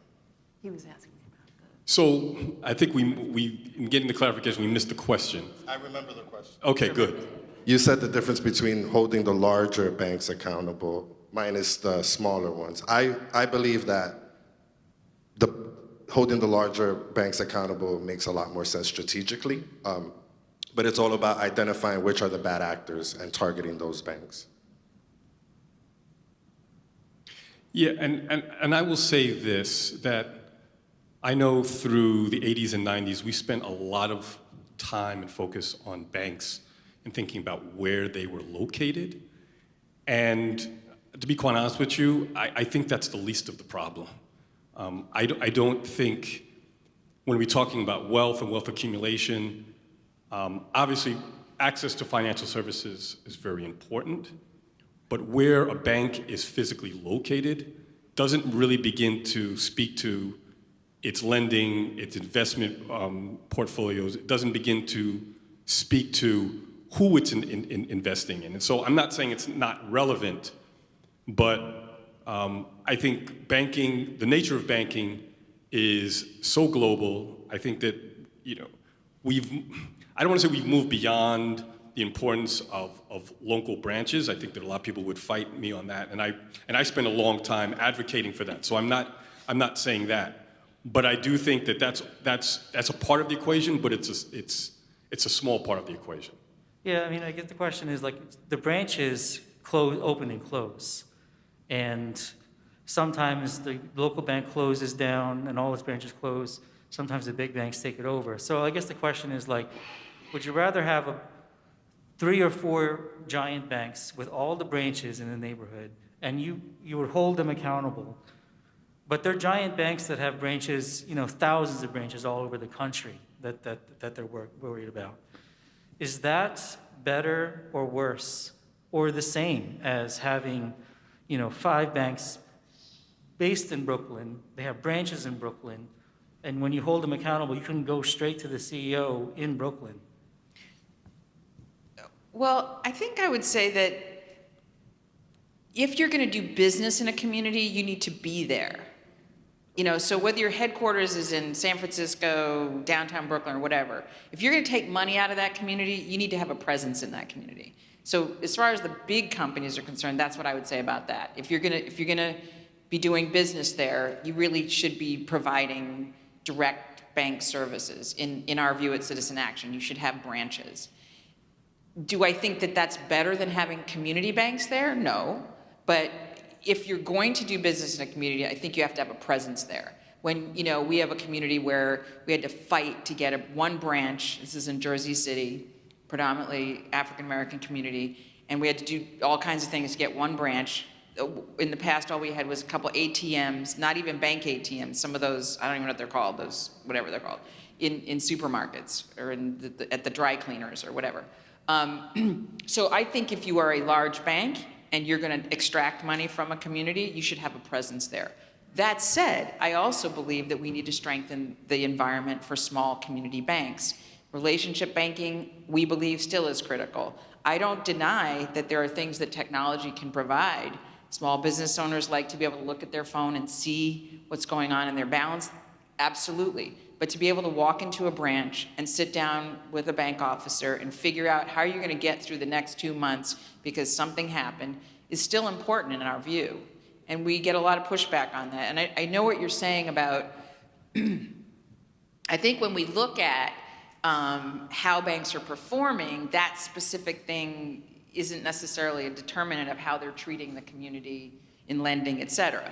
He was asking me about So I think in getting the clarification, we missed the question. I remember the question. Okay, good. You said the difference between holding the larger banks accountable minus the smaller ones. I believe that holding the larger banks accountable makes a lot more sense strategically, but it's all about identifying which are the bad actors and targeting those banks. Yeah, and I will say this, that I know through the 80s and 90s, we spent a lot of time and focus on banks and thinking about where they were located. And to be quite honest with you, I think that's the least of the problem. I don't think, when we're talking about wealth and wealth accumulation, obviously access to financial services is very important, but where a bank is physically located doesn't really begin to speak to its lending, its investment portfolios. It doesn't begin to speak to who it's investing in. And so I'm not saying it's not relevant, but I think banking, the nature of banking is so global. I think that, I don't want to say we've moved beyond the importance of local branches. I think that a lot of people would fight me on that, and I spent a long time advocating for that. So I'm not saying that, but I do think that that's a part of the equation, but it's a small part of the equation. Yeah, I mean, I guess the question is, like, the branches open and close. And sometimes the local bank closes down and all its branches close. Sometimes the big banks take it over. So I guess the question is, like, would you rather have 3 or 4 giant banks with all the branches in the neighborhood, and you would hold them accountable, but they're giant banks that have branches, thousands of branches all over the country that they're worried about? Is that better or worse or the same as having, 5 banks based in Brooklyn, they have branches in Brooklyn, and when you hold them accountable, you can go straight to the CEO in Brooklyn? Well, I think I would say that if you're going to do business in a community, you need to be there. So whether your headquarters is in San Francisco, downtown Brooklyn, or whatever, if you're going to take money out of that community, you need to have a presence in that community. So as far as the big companies are concerned, that's what I would say about that. If you're going to be doing business there, you really should be providing direct bank services. In our view at Citizen Action, you should have branches. Do I think that that's better than having community banks there? No, but if you're going to do business in a community, I think you have to have a presence there. When, we have a community where we had to fight to get one branch, this is in Jersey City, predominantly African-American community, and we had to do all kinds of things to get one branch. In the past, all we had was a couple ATMs, not even bank ATMs, some of those, I don't even know what they're called, those, whatever they're called, in supermarkets or at the dry cleaners or whatever. So I think if you are a large bank, and you're going to extract money from a community, you should have a presence there. That said, I also believe that we need to strengthen the environment for small community banks. Relationship banking, we believe, still is critical. I don't deny that there are things that technology can provide. Small business owners like to be able to look at their phone and see what's going on in their balance. absolutely. But to be able to walk into a branch and sit down with a bank officer and figure out how you're going to get through the next 2 months because something happened is still important in our view. And we get a lot of pushback on that. And I know what you're saying about, I think when we look at how banks are performing, that specific thing isn't necessarily a determinant of how they're treating the community in lending, et cetera.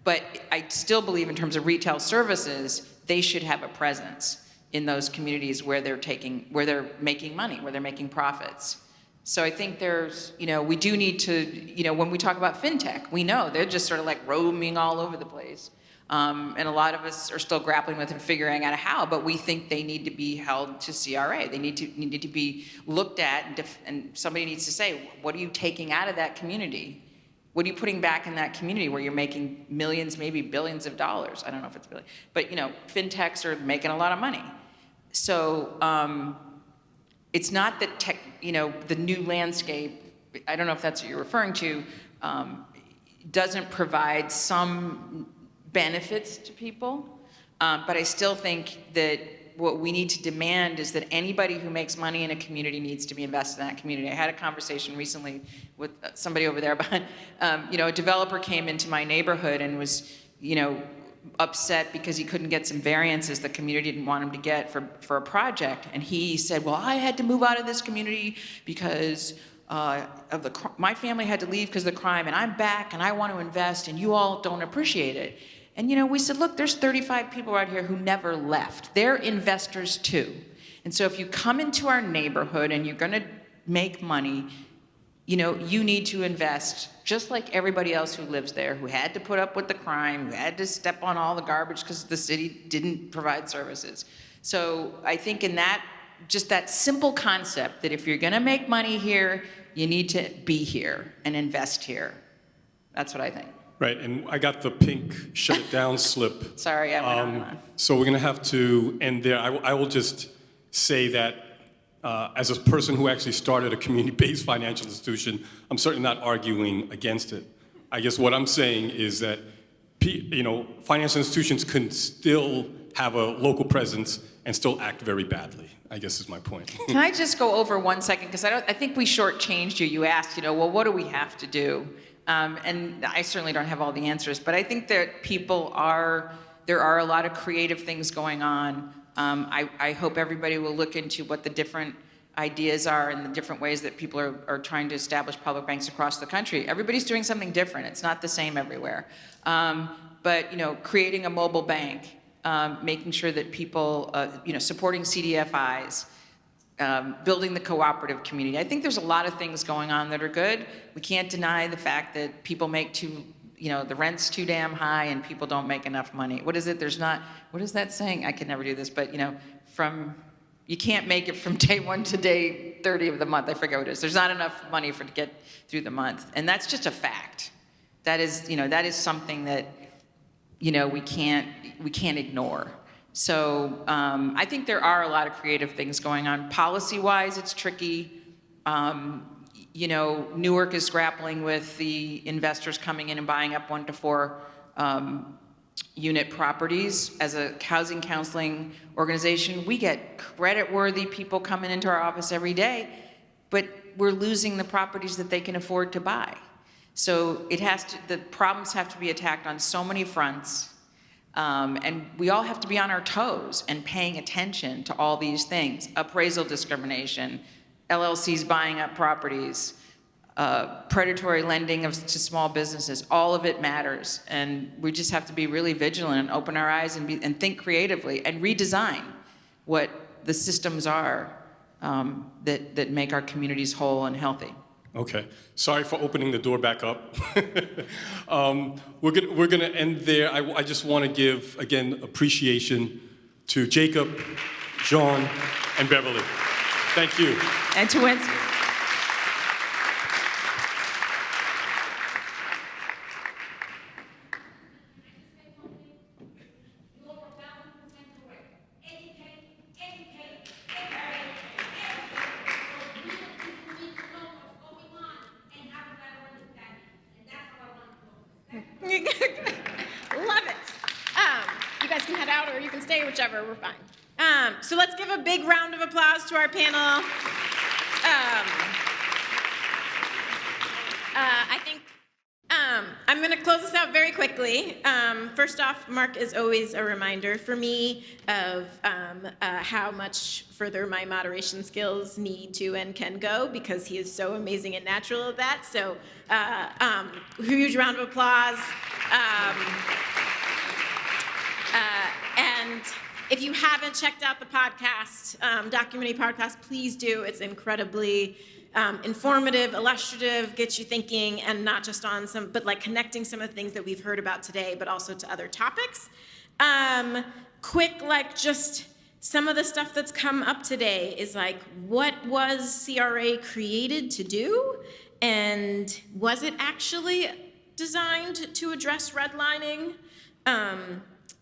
But I still believe in terms of retail services, they should have a presence in those communities where they're making money, where they're making profits. So I think there's, we do need to, when we talk about fintech, we know they're just sort of like roaming all over the place. And a lot of us are still grappling with and figuring out how, but we think they need to be held to CRA. They need to be looked at, and somebody needs to say, what are you taking out of that community? What are you putting back in that community where you're making millions, maybe billions of dollars? I don't know if it's billion, but fintechs are making a lot of money. So it's not that the new landscape, I don't know if that's what you're referring to, doesn't provide some benefits to people, but I still think that what we need to demand is that anybody who makes money in a community needs to be invested in that community. I had a conversation recently with somebody over there about, a developer came into my neighborhood and was, upset because he couldn't get some variances the community didn't want him to get for a project. And he said, well, I had to move out of this community because my family had to leave because of the crime, and I'm back and I want to invest and you all don't appreciate it. And we said, look, there's 35 people out here who never left. They're investors too. And so if you come into our neighborhood and you're gonna make money, you need to invest just like everybody else who lives there, who had to put up with the crime, who had to step on all the garbage because the city didn't provide services. So I think in that, just that simple concept that if you're gonna make money here, you need to be here and invest here. That's what I think. Right, and I got the pink shut it down slip. Sorry, I went on. So we're going to have to end there. I will just say that as a person who actually started a community-based financial institution, I'm certainly not arguing against it. I guess what I'm saying is that financial institutions can still have a local presence and still act very badly, I guess is my point. Can I just go over 1 second? Because I think we shortchanged you. You asked, well, what do we have to do? And I certainly don't have all the answers, but I think that there are a lot of creative things going on. I hope everybody will look into what the different ideas are and the different ways that people are trying to establish public banks across the country. Everybody's doing something different. It's not the same everywhere. But creating a mobile bank, making sure that people, supporting CDFIs, building the cooperative community. I think there's a lot of things going on that are good. We can't deny the fact that people make the rent's too damn high and people don't make enough money. What is it? What is that saying? I could never do this, but you can't make it from day 1 to day 30 of the month. I forget what it is. There's not enough money to get through the month. And that's just a fact. That is something that, we can't ignore. So I think there are a lot of creative things going on. Policy-wise, it's tricky. Newark is grappling with the investors coming in and buying up 1 to 4 unit properties. As a housing counseling organization, we get credit-worthy people coming into our office every day, but we're losing the properties that they can afford to buy. So the problems have to be attacked on so many fronts. And we all have to be on our toes and paying attention to all these things. Appraisal discrimination, LLCs buying up properties, predatory lending to small businesses, all of it matters. And we just have to be really vigilant and open our eyes and think creatively and redesign what the systems are that make our communities whole and healthy. Okay, sorry for opening the door back up. We're gonna end there. I just want to give, again, appreciation to Jacob, Jean, and Beverly. Thank you. And to Winston. Love it. You guys can head out, or you can stay, whichever, we're fine. So let's give a big round of applause to our panel. I think I'm going to close this out very quickly. First off, Mark is always a reminder for me of how much further my moderation skills need to and can go, because he is so amazing and natural at that. So huge round of applause. And if you haven't checked out the podcast, documentary podcast, please do. It's incredibly informative, illustrative, gets you thinking, and not just on some, but like connecting some of the things that we've heard about today, but also to other topics. Quick, like just some of the stuff that's come up today is like, what was CRA created to do? And was it actually designed to address redlining?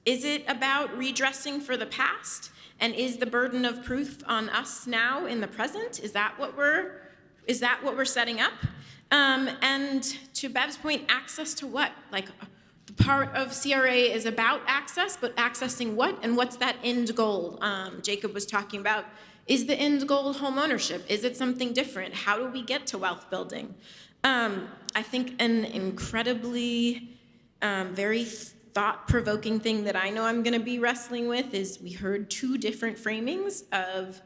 Is it about redressing for the past? And is the burden of proof on us now in the present? Is that what we're setting up? And to Bev's point, access to what? Like, the part of CRA is about access, but accessing what? And what's that end goal? Jacob was talking about, is the end goal home ownership? Is it something different? How do we get to wealth building? I think an incredibly, very thought-provoking thing that I know I'm going to be wrestling with is we heard two different framings of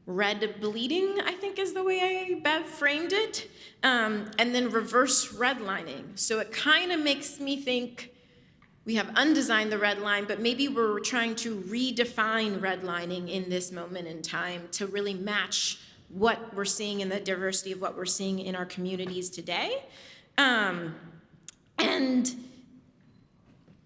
red bleeding, I think is the way Bev framed it, and then reverse redlining. So it kind of makes me think we have undesigned the red line, but maybe we're trying to redefine redlining in this moment in time to really match what we're seeing in the diversity of what we're seeing in our communities today. And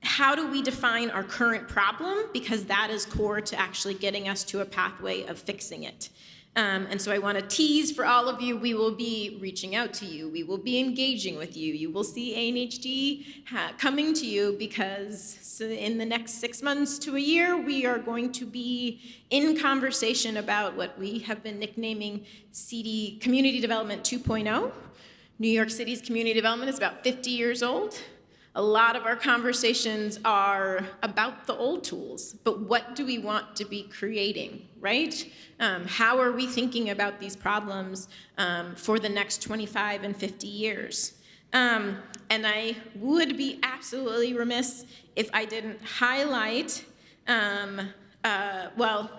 how do we define our current problem? Because that is core to actually getting us to a pathway of fixing it. And so I want to tease for all of you, we will be reaching out to you. We will be engaging with you. You will see ANHD coming to you, because in the next 6 months to a year, we are going to be in conversation about what we have been nicknaming CD Community Development 2.0. New York City's community development is about 50 years old. A lot of our conversations are about the old tools, but what do we want to be creating, right? How are we thinking about these problems for the next 25 and 50 years? And I would be absolutely remiss if I didn't highlight, well,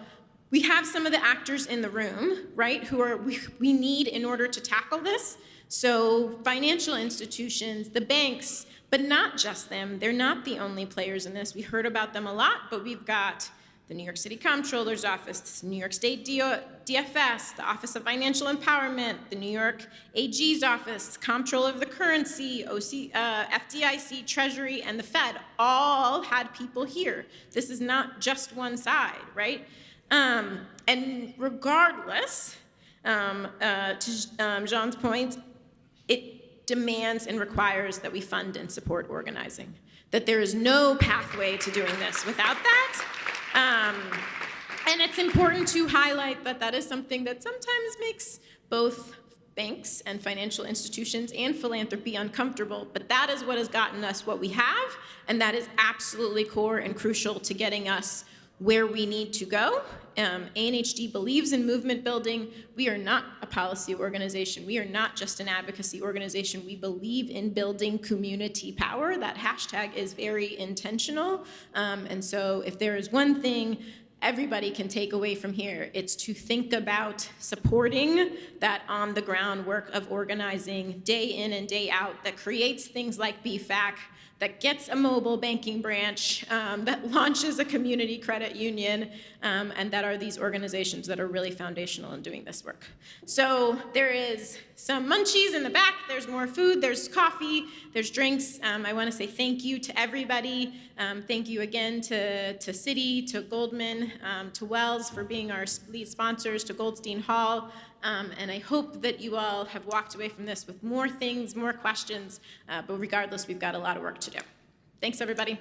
we have some of the actors in the room, right, who are we need in order to tackle this. So financial institutions, the banks, but not just them. They're not the only players in this. We heard about them a lot, but we've got the New York City Comptroller's Office, New York State DFS, the Office of Financial Empowerment, the New York AG's Office, Comptroller of the Currency, FDIC, Treasury, and the Fed all had people here. This is not just one side, right? And regardless, to Jean's point, it demands and requires that we fund and support organizing, that there is no pathway to doing this without that. And it's important to highlight that that is something that sometimes makes both banks and financial institutions and philanthropy uncomfortable, but that is what has gotten us what we have, and that is absolutely core and crucial to getting us where we need to go. ANHD believes in movement building. We are not a policy organization. We are not just an advocacy organization. We believe in building community power. That hashtag is very intentional. And so if there is one thing everybody can take away from here, it's to think about supporting that on-the-ground work of organizing day in and day out that creates things like BFAC, that gets a mobile banking branch, that launches a community credit union, and that are these organizations that are really foundational in doing this work. So there is some munchies in the back, there's more food, there's coffee, there's drinks. I wanna say thank you to everybody. Thank you again to Citi, to Goldman, to Wells for being our lead sponsors, to Goldstein Hall. And I hope that you all have walked away from this with more things, more questions, but regardless, we've got a lot of work to do. Thanks, everybody.